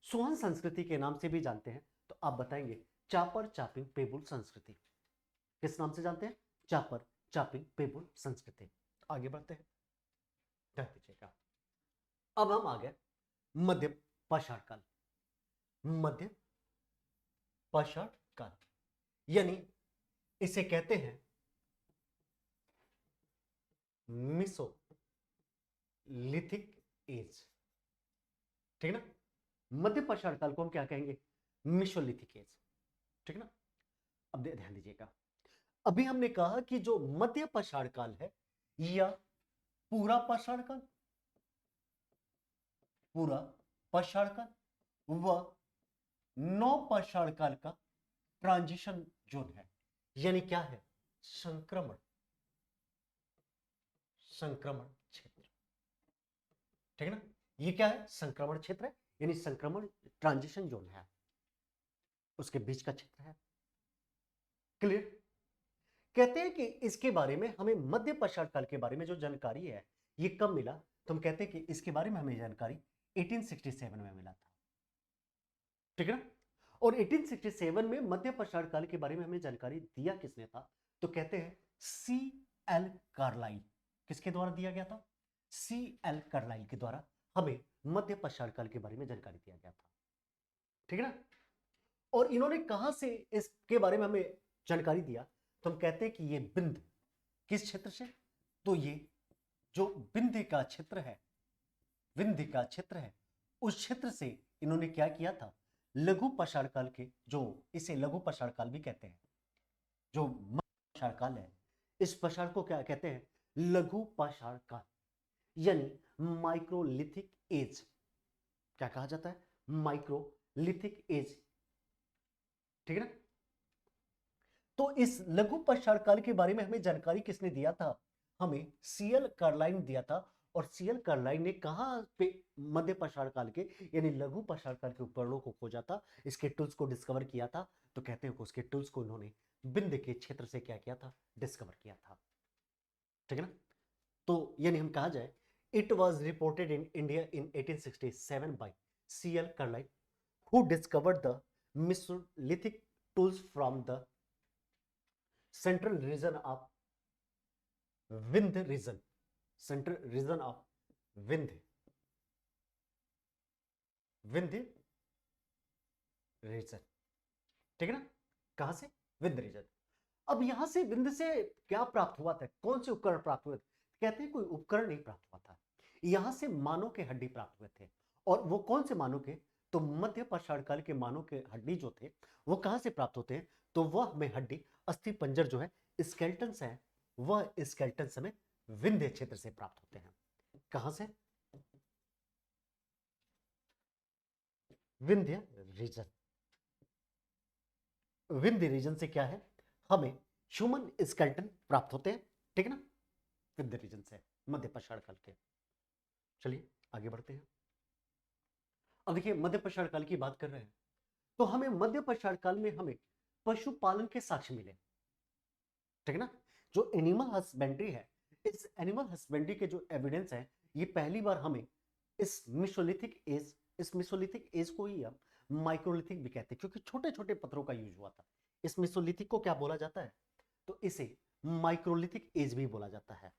सोहन संस्कृति के नाम से भी जानते हैं? तो आप बताएंगे चापर चापिंग पेबुल संस्कृति। किस नाम से जानते हैं? चापर चापिंग पेबुल संस्कृति। आगे बढ़ते हैं, ध्यान दीजिएगा। अब हम आ गए मध्य पाषाण काल। मध्य पाषाण काल यानी इसे कहते हैं मिसोलिथिक एज, ठीक है ना। मध्य पाषाण काल को हम क्या कहेंगे? मिसोलिथिक एज, ठीक है ना। अब ध्यान दीजिएगा, अभी हमने कहा कि जो मध्य पाषाण काल है या पूरा पाषाण काल, पूरा पाषाण काल व नौ पाषाण काल का ट्रांजिशन जोन है, यानी क्या है? संक्रमण, संक्रमण क्षेत्र, ठीक है ना। ये क्या है? संक्रमण क्षेत्र है, यानी संक्रमण ट्रांजिशन जोन है, उसके बीच का क्षेत्र है। क्लियर? कहते हैं कि इसके बारे में हमें मध्य पाषाण काल के बारे में जो जानकारी है ये कब मिला? तो हम कहते हैं कि इसके बारे में हमें जानकारी 1867 में मिला था, ठीक है ना। और 1867 में मध्य पाषाण काल के बारे में हमें जानकारी दिया किसने था? तो कहते हैं सी एल कार्लाइल। किसके द्वारा दिया गया था? सी एल कार्लाइल के द्वारा हमें मध्य पाषाण काल के बारे में जानकारी दिया गया था, ठीक है ना। और इन्होंने कहां से इसके बारे में हमें जानकारी दिया? तो हम कहते हैं कि ये विंध्य किस क्षेत्र से, तो ये जो विंध्य का क्षेत्र है, विंध्य का क्षेत्र है, उस क्षेत्र से इन्होंने क्या किया था, लघु पाषाण काल के, जो इसे लघु पाषाण काल भी कहते हैं, जो मध्य पाषाण काल है, इस पाषाण को क्या कहते हैं, लघु पाषाण काल, यानी माइक्रोलिथिक एज। क्या कहा जाता है, माइक्रोलिथिक एज, ठीक है ना। तो इस लघु पाषाण काल के बारे में हमें जानकारी किसने दिया था, हमें सीएल कार्लाइन दिया था। और सीएल कार्लाइन ने कहां पे मध्य पाषाण काल के यानी लघु पाषाण काल के उपकरणों को खोजा था, इसके टूल्स को डिस्कवर किया था। तो कहते हैं कि उसके टूल्स को उन्होंने विंध्य के क्षेत्र से क्या किया था, डिस्कवर किया था, ठीक है ना। तो यानी हम कहा जाए, it was reported in India in 1867 by C L Carlyle, who discovered the mesolithic tools from the central region of Vindhya region, central region of Vindhya, Vindhya region, ठीक है ना, कहां से, विंध्य रीजन। अब यहां से विंध्य से क्या प्राप्त हुआ था, कौन से उपकरण प्राप्त हुए थे, कहते हैं कोई उपकरण नहीं प्राप्त हुआ था, यहां से मानव के हड्डी प्राप्त हुए थे। और वो कौन से मानव के, तो मध्य पाषाण काल के मानव के हड्डी जो थे वो कहां से प्राप्त होते हैं, तो वह हमें हड्डी, अस्थि पंजर जो है, स्केल्टन्स है, वह स्केल्टन्स हमें विंध्य क्षेत्र से प्राप्त होते हैं। कहां से, विंध्य रीजन। विंध्य रीजन से क्या है, हमें ह्यूमन स्केल्टन प्राप्त होते हैं, ठीक है ना, विंध्य रीजन से, मध्य पाषाण काल के। चलिए आगे बढ़ते हैं। अब देखिए मध्य पाषाण काल की बात कर रहे हैं, तो हमें मध्य पाषाण काल में हमें पशुपालन के साक्ष्य मिले, ठीक है ना। जो एनिमल हस्बेंड्री है, इस एनिमल हस्बेंड्री के जो एविडेंस है, ये पहली बार हमें इस मेसोलिथिक एज, इस मेसोलिथिक एज को ही हम माइक्रोलिथिक भी कहते हैं, क्योंकि छोटे छोटे पत्थरों का यूज हुआ था। इस मेसोलिथिक को क्या बोला जाता है, तो इसे माइक्रोलिथिक एज भी बोला जाता है।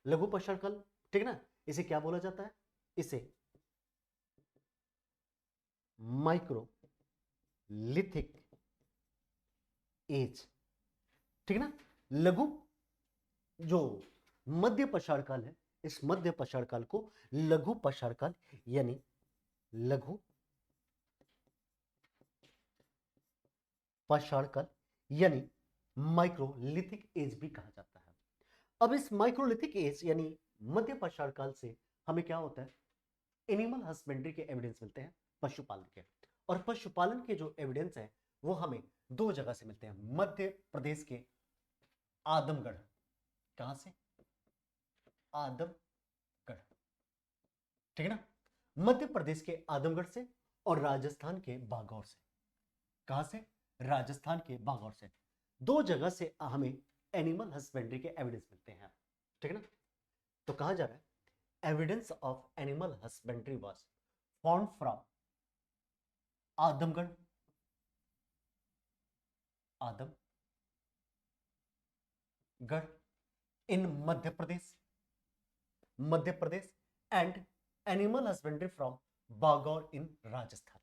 लघु पाषाण काल, ठीक है ना, इसे क्या बोला जाता है, इसे माइक्रोलिथिक एज, ठीक है ना। लघु जो मध्य पाषाण काल है, इस मध्य पाषाण काल को लघु पाषाण काल यानी लघु पाषाण काल यानी माइक्रोलिथिक एज भी कहा जाता है। अब इस माइक्रोलिथिक एज यानी मध्य पाषाण काल से हमें क्या होता है, एनिमल हस्बेंड्री के एविडेंस मिलते हैं, पशुपालन के। और पशुपालन के जो एविडेंस है वो हमें दो जगह से मिलते हैं, मध्य प्रदेश के आदमगढ़, कहां से, आदमगढ़, ठीक है ना, मध्य प्रदेश के आदमगढ़ से, और राजस्थान के बागौर से। कहां से, राजस्थान के बागौर से। दो जगह से हमें एनिमल हस्बेंड्री के एविडेंस मिलते हैं, ठीक है ना। तो कहा जा रहा है, evidence of animal husbandry was found from Adamgarh, Adamgarh in Madhya Pradesh, Madhya Pradesh, and animal husbandry from Bagor in Rajasthan.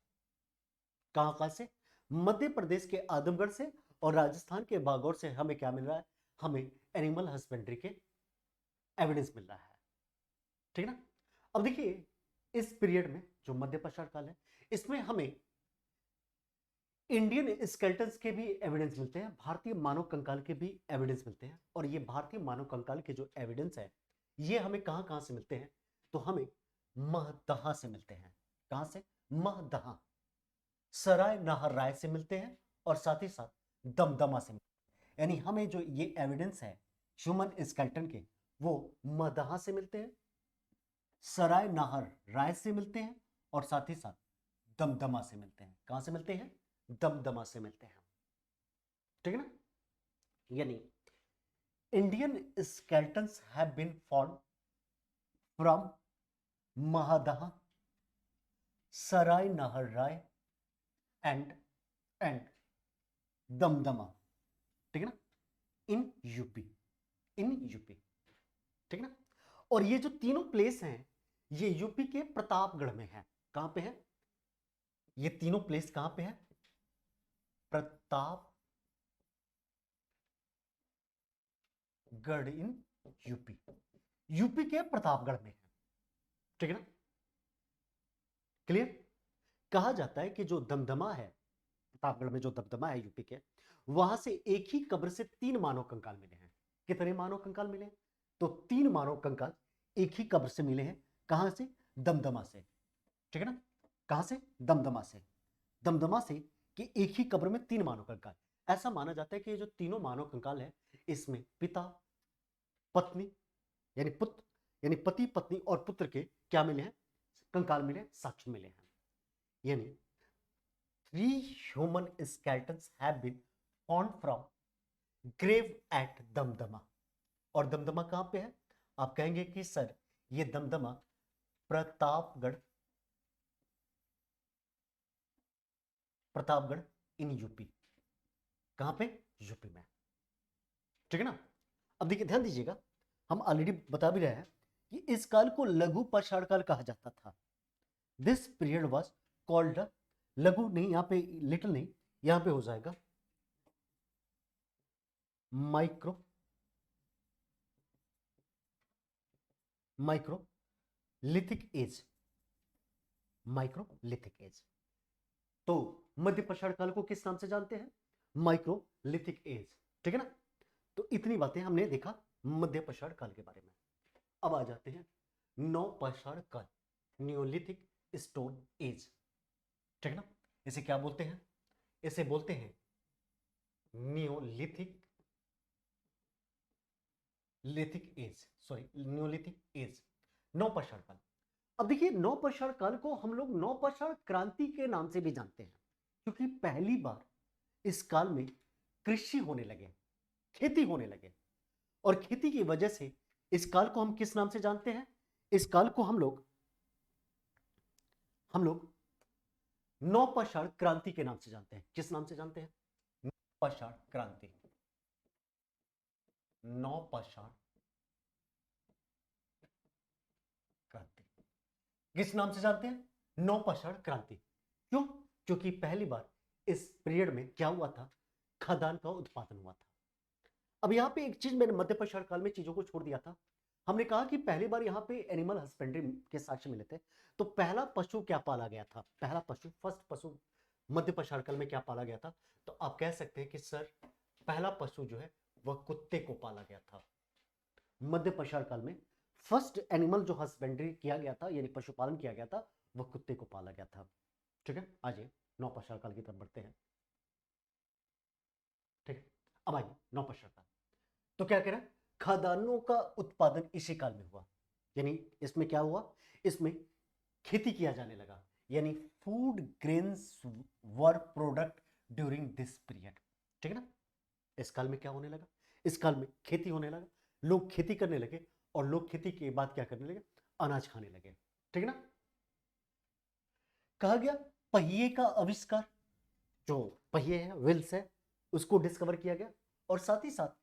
कहां कहां से, मध्य प्रदेश के आदमगढ़ से और राजस्थान के बागौर से हमें क्या मिल रहा है, हमें एनिमल हस्बेंड्री के एविडेंस मिल रहा है, ठीक है ना। अब देखिए इस पीरियड में जो मध्य पाषाण काल है, इसमें हमें इंडियन स्केल्टन्स के भी एविडेंस मिलते हैं, भारतीय मानव कंकाल के भी एविडेंस मिलते हैं। और ये भारतीय मानव कंकाल के जो एविडेंस है, ये हमें कहां कहां से मिलते हैं, तो हमें महदहा से मिलते हैं। कहां से, महदहा, सराय नाहर राय से मिलते हैं, और साथ ही साथ दमदमा से मिलते हैं। यानी हमें जो ये एविडेंस है ह्यूमन स्केल्टन के, वो महदहा से मिलते हैं, सराय नाहर राय से मिलते हैं, और साथ ही साथ दमदमा से मिलते हैं। कहां से मिलते हैं, दमदमा से मिलते हैं, ठीक है ना। यानी Indian skeletons have been found from Mahadaha, Sarai Nahar Rai and Damdama, ठीक है ना, इन यूपी, इन यूपी, ठीक है ना। और ये जो तीनों प्लेस हैं, ये यूपी के प्रतापगढ़ में है। कहां पे है, ये तीनों प्लेस कहां पे है, Pratapgarh Pratapgarh in UP, UP के प्रतापगढ़ में है, ठीक है ना, क्लियर। कहा जाता है कि जो दमदमा है, प्रतापगढ़ में जो दमदमा है यूपी के, वहां से एक ही कब्र से 3 मानव कंकाल मिले हैं। कितने मानव कंकाल मिले हैं? तो 3 मानव कंकाल एक ही कब्र से मिले हैं। कहां से? दमदमा से, ठीक है ना, कहां से? दमदमा से, दमदमा से कि एक ही कब्र में 3 मानव कंकाल। ऐसा माना जाता है कि ये जो तीनों मानव कंकाल है, इसमें पिता पत्नी यानी पुत्र यानी पति पत्नी और पुत्र के क्या मिले हैं? कंकाल मिले, साक्ष्य मिले हैं। यानी 3 human skeletons have been found from grave at Damdama. और दमदमा कहां पे है? आप कहेंगे कि सर ये दमदमा प्रतापगढ़, प्रतापगढ़ इन यूपी, कहां पे? यूपी में, ठीक है ना। अब देखिए, ध्यान दीजिएगा, हम ऑलरेडी बता भी रहे हैं कि इस काल को लघु पाषाण काल कहा जाता था। दिस पीरियड वाज कॉल्ड, लघु नहीं, यहां पे लिटिल नहीं, यहां पे हो जाएगा micro, microlithic age, microlithic age. तो मध्य पाषाण काल को किस नाम से जानते हैं? माइक्रोलिथिक एज, ठीक है ना। तो इतनी बातें हमने देखा मध्य पाषाण काल के बारे में। अब आ जाते हैं नव पाषाण काल, न्योलिथिक स्टोन एज, ठीक है ना। इसे क्या बोलते हैं? इसे बोलते हैं neolithic, lithic age, sorry neolithic age, नव पाषाण काल। अब देखिए, नव पाषाण काल को हम लोग नव पाषाण क्रांति के नाम से भी जानते हैं, क्योंकि पहली बार इस काल में कृषि होने लगे, खेती होने लगे, और खेती की वजह से इस काल को हम किस नाम से जानते हैं? इस काल को हम लोग नवपाषाण क्रांति के नाम से जानते हैं। किस नाम से जानते हैं? नवपाषाण क्रांति, नवपाषाण क्रांति। किस नाम से जानते हैं? नवपाषाण क्रांति। क्यों? क्योंकि पहली बार इस पीरियड में क्या हुआ था? खदान का उत्पादन हुआ था। अब यहां पे एक चीज मैंने मध्य पाषाण काल में चीजों को छोड़ दिया था। हमने कहा कि पहली बार यहां पे एनिमल हस्बेंड्री के साक्ष्य मिले थे। तो पहला पशु क्या पाला गया था? पहला पशु, फर्स्ट पशु मध्य पाषाण काल में क्या पाला गया था? तो आप कह सकते हैं कि सर पहला पशु जो है वह कुत्ते को पाला गया था। मध्य पाषाण काल में फर्स्ट एनिमल जो हस्बेंड्री किया गया था, यानी पशुपालन किया गया था, वह कुत्ते को पाला गया था। ठीक है, आइए नौ पाषाण काल की तरफ बढ़ते हैं। ठीक, अब आइए नौ पाषाण काल। तो क्या कह रहा है? खदानों का उत्पादन इसी काल में हुआ। यानी इसमें क्या हुआ? इसमें खेती किया जाने लगा, यानी food grains were product during this period. ठीक है ना। इस काल में क्या होने लगा? इस काल में खेती होने लगा, लोग खेती करने लगे, और लोग खेती के बाद क्या करने लगे? अनाज खाने लगे। ठीक है ना। कहा गया पहिए का आविष्कार, जो पहिए है, व्हील्स है, उसको डिस्कवर किया गया, और साथ ही साथ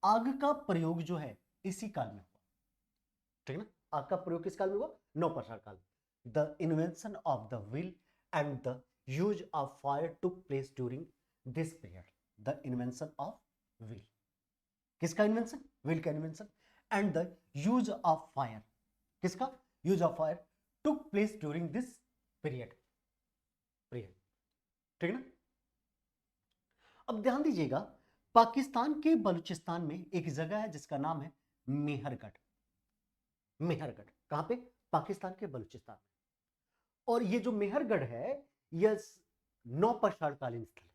आग का प्रयोग जो है इसी काल में हुआ। ठीक है ना। आग का प्रयोग किस काल में हुआ? नवपाषाण काल। The invention of the wheel and the use of fire took place during this period. The invention of wheel, किसका इन्वेंशन? व्हील का invention. And the use of fire, किसका? Use of fire took place during this period. ठीक है ना। अब ध्यान दीजिएगा, पाकिस्तान के बलूचिस्तान में एक जगह है जिसका नाम है मेहरगढ़। मेहरगढ़ कहां पे? पाकिस्तान के बलूचिस्तान में। और ये जो मेहरगढ़ है, यह नौपाषाणकालीन स्थल है,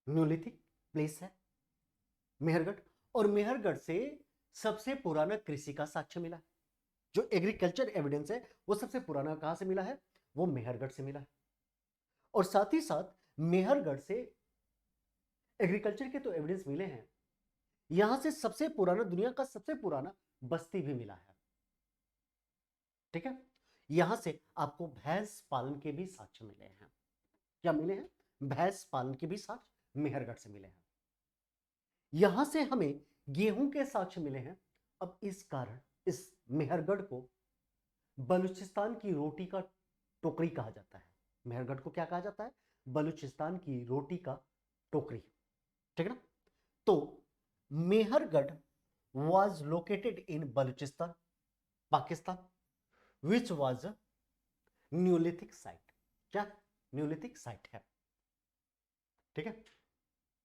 न्योलिथिक प्लेस है मेहरगढ़। और मेहरगढ़ से सबसे पुराना कृषि का साक्ष्य मिला है। जो एग्रीकल्चर एविडेंस है वो सबसे पुराना कहां से मिला है? वो मेहरगढ़ से मिला है। और साथ ही साथ मेहरगढ़ से एग्रीकल्चर के तो एविडेंस मिले हैं, यहां से सबसे पुराना, दुनिया का सबसे पुराना बस्ती भी मिला है। ठीक है। यहां से आपको भैंस पालन के भी साक्ष्य मिले हैं। क्या मिले हैं? भैंस पालन के भी साक्ष्य मेहरगढ़ से मिले हैं। यहां से हमें गेहूं के साक्ष्य मिले हैं। अब इस कारण इस मेहरगढ़ को बलूचिस्तान की रोटी का टोकरी कहा जाता है। मेहरगढ़ को क्या कहा जाता है? बलूचिस्तान की रोटी का टोकरी। ठीक है ना। तो Mehrgarh was located in Balochistan, Pakistan, which was a Neolithic site. क्या न्यूलिथिक साइट है, ठीक है।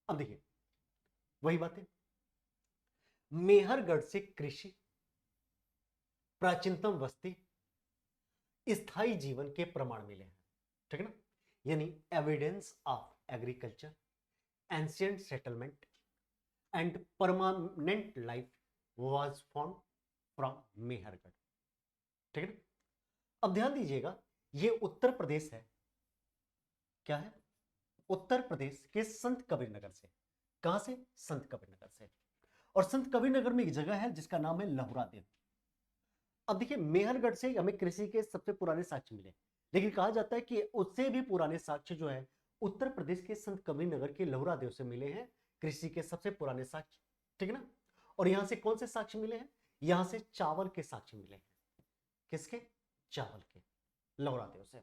अब देखिए वही बात है, मेहरगढ़ से कृषि, प्राचीनतम बस्ती, स्थायी जीवन के प्रमाण मिले हैं, ठीक है ना। यानी evidence of agriculture, ancient settlement and permanent life was found from Mehrgarh, ठीक है ना। अब ध्यान दीजिएगा, ये उत्तर प्रदेश है, क्या है, उत्तर प्रदेश के संत कबीरनगर से। कहां से, संत कबीरनगर से। और संत कबीरनगर में एक जगह है जिसका नाम है लहुरा देव। अब देखिए मेहरगढ़ से हमें कृषि के सबसे पुराने साक्ष्य मिले, लेकिन कहा जाता है कि उससे भी पुराने साक्ष्य जो है उत्तर प्रदेश के संत कबीरनगर के लहुरा देव से मिले हैं, कृषि के सबसे पुराने साक्ष्य, ठीक है ना। और यहां से कौन से साक्ष्य मिले हैं, यहां से चावल के साक्ष्य मिले हैं। किसके, चावल के, लहुरा देव से।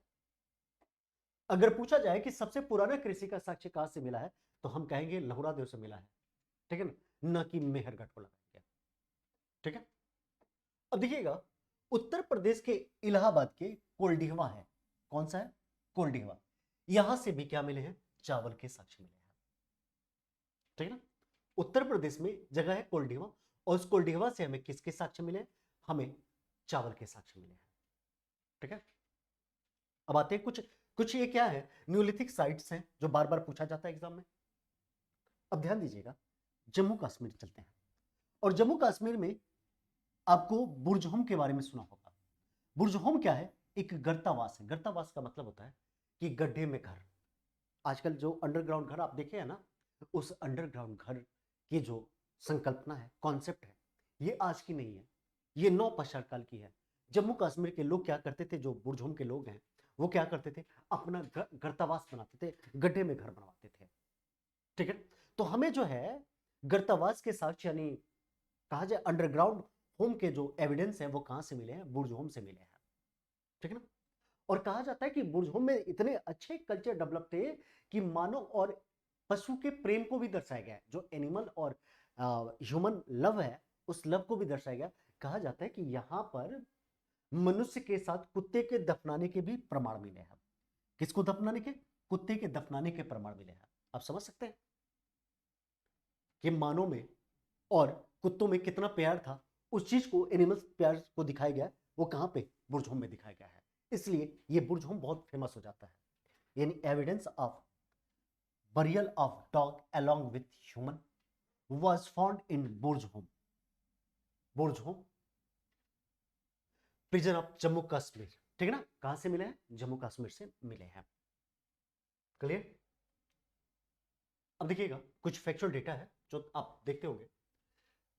अगर पूछा जाए कि सबसे पुराना कृषि का साक्ष्य कहां से मिला है, तो हम कहेंगे लहुरा देव से मिला है, ठीक है ना, न कि मेहरगढ़ को लगाएंगे, ठीक है। अब देखिएगा, उत्तर प्रदेश के इलाहाबाद के कोल्डिहवा है, कौन सा है, कोल्डिहवा, यहां से भी क्या मिले हैं, चावल के साक्ष्य मिले हैं, ठीक है ना। उत्तर प्रदेश में जगह है कोल्डिहवा, और उस कोल्डिहवा से हमें किसके साक्ष्य मिले, हमें चावल के साक्ष्य मिले हैं, ठीक है। अब आते हैं कुछ कुछ, ये क्या है, न्यूलिथिक साइट्स हैं जो बार बार पूछा जाता है एग्जाम में। अब ध्यान दीजिएगा, जम्मू कश्मीर चलते हैं, और जम्मू कश्मीर में आपको बुर्जहोम के बारे में सुना होगा। बुर्जहोम क्या है, एक गर्तावास है। गर्तावास का मतलब होता है कि गड्ढे में घर। आजकल जो अंडरग्राउंड घर आप देखे हैं ना, उस अंडरग्राउंड घर की जो संकल्पना है, कॉन्सेप्ट है, ये आज की नहीं है, ये नौपाषाण काल की है। जम्मू कश्मीर के लोग क्या करते थे, जो बुर्जहोम के लोग हैं, वो क्या करते थे, अपना गर्तावास बनाते थे, गड्ढे में घर बनवाते थे, ठीक है। तो हमें जो है गर्तावास के साक्ष्य, यानी कहा जाए अंडरग्राउंड होम के जो एविडेंस है, वो कहां से मिले हैं, बुर्ज होम से मिले हैं, ठीक है ना। और कहा जाता है कि बुर्ज होम में इतने अच्छे कल्चर डेवलप थे कि मानव और पशु के प्रेम को भी दर्शाया गया है, जो एनिमल और ह्यूमन लव है, उस लव को भी दर्शाया गया। कहा जाता है कि यहां पर मनुष्य के साथ कुत्ते के दफनाने के भी प्रमाण मिले हैं। किसको दफनाने के, कुत्ते के दफनाने के प्रमाण मिले हैं। आप समझ सकते हैं कि मानव में और कुत्तों में कितना प्यार था, उस चीज को, एनिमल्स प्यार को दिखाया गया, वो कहां पे, बुर्ज होम में दिखाया गया है। इसलिए ये बुर्ज होम बहुत फेमस हो जाता है। यानी evidence of burial of dog along with human was found in Burj home. Burj home prison of Jammu Kashmir, ठीक है ना। कहां से मिले हैं, जम्मू कश्मीर से मिले हैं, क्लियर। अब देखिएगा कुछ फैक्चुअल डेटा है जो आप देखते होंगे।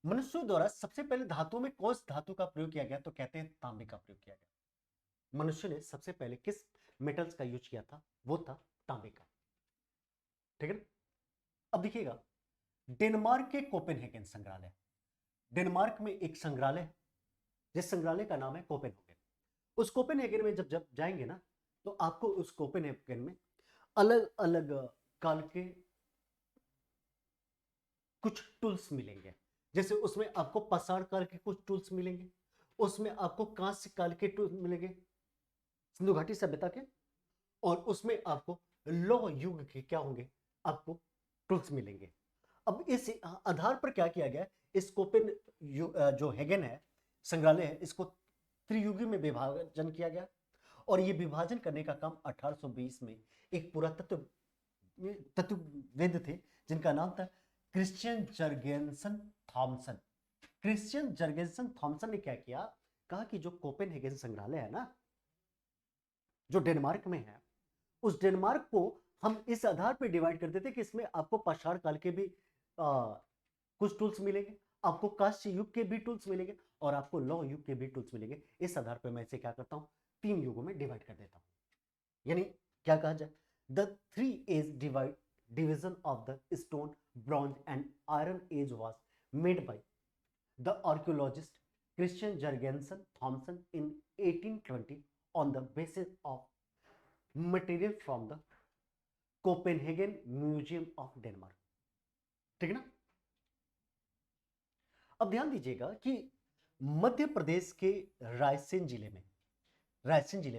मनुष्यों द्वारा सबसे पहले धातुओं में कौन सी धातु का प्रयोग किया गया, तो कहते हैं तांबे का प्रयोग किया गया। मनुष्य ने सबसे पहले किस मेटल्स का यूज किया था, वो था तांबे का, ठीक है ना। अब देखिएगा, डेनमार्क के कोपेनहेगन संग्रहालय, डेनमार्क में एक संग्रहालय है, जिस संग्रहालय का नाम है कोपेनहेगन। उस कोपेनहेगन में जब जब जाएंगे ना, तो आपको उस कोपेनहेगन में अलग अलग काल के कुछ टूल्स मिलेंगे। जैसे उसमें आपको पाषाण काल के कुछ टूल्स मिलेंगे, उसमें आपको कांस्य काल के टूल्स मिलेंगे, सिंधु घाटी सभ्यता के, और उसमें आपको लौह युग के क्या होंगे, आपको टूल्स मिलेंगे। अब इस आधार पर क्या किया गया, इस कोपेन जो हेगन है संग्रहालय है, इसको त्रियुगी में विभाजन किया गया। और ये विभाजन करने का काम 1820 में एक पुरातत्व तत्ववेद थे, जिनका नाम था क्रिश्चियन जर्गेंसन थॉमसन। क्रिश्चियन जर्गेंसन थॉमसन ने क्या किया, कहा कि जो कोपेनहेगन संग्रहालय है ना, जो डेनमार्क में है, उस डेनमार्क को हम इस आधार पर डिवाइड कर देते कि इसमें आपको पाषाण काल के भी कुछ टूल्स मिलेंगे, आपको कांस्य युग के भी टूल्स मिलेंगे, और आपको लौह युग के भी टूल्स मिलेंगे। इस आधार पर मैं इसे क्या करता हूं, 3 युगों में डिवाइड कर देता हूं। यानी क्या कहा जाए, the 3 age division of the stone, bronze and iron age was made by the archaeologist Christian Jørgensen Thomsen in 1820 on the basis of material from the Copenhagen Museum of Denmark, ठीक है ना। अब ध्यान दीजिएगा कि मध्य प्रदेश के रायसेन जिले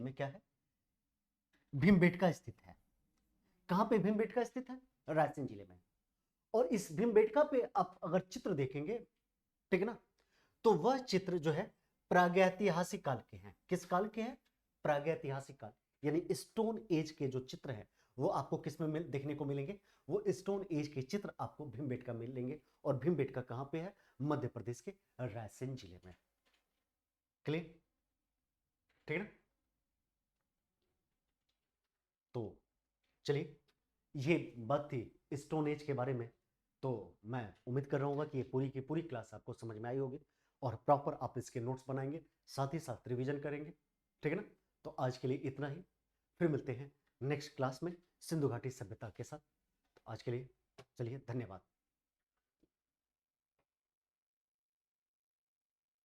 में क्या है, भीमबेटका स्थित है। कहां पे भीमबेटका स्थित है? रायसेन जिले में। और इस भीमबेटका पे आप अगर चित्र देखेंगे, ठीक है ना, तो वह चित्र जो है प्रागैतिहासिक काल के हैं। किस काल के हैं? प्रागैतिहासिक काल, यानी स्टोन एज के जो चित्र हैं वो आपको किस में देखने को मिलेंगे? वो स्टोन एज के चित्र आपको भीमबेटका में मिलेंगे। और भीमबेटका कहां पे है? मध्य प्रदेश के रायसेन जिले में। क्लियर? ठीक है ना? तो चलिए, ये बात थी स्टोन एज के बारे में। तो मैं उम्मीद कर रहा हूँ कि ये पूरी की पूरी क्लास आपको समझ में आई होगी और प्रॉपर आप इसके नोट्स बनाएंगे, साथ ही साथ रिवीजन करेंगे। ठीक है ना? तो आज के लिए इतना ही, फिर मिलते हैं नेक्स्ट क्लास में सिंधु घाटी सभ्यता के साथ। तो आज के लिए चलिए, धन्यवाद।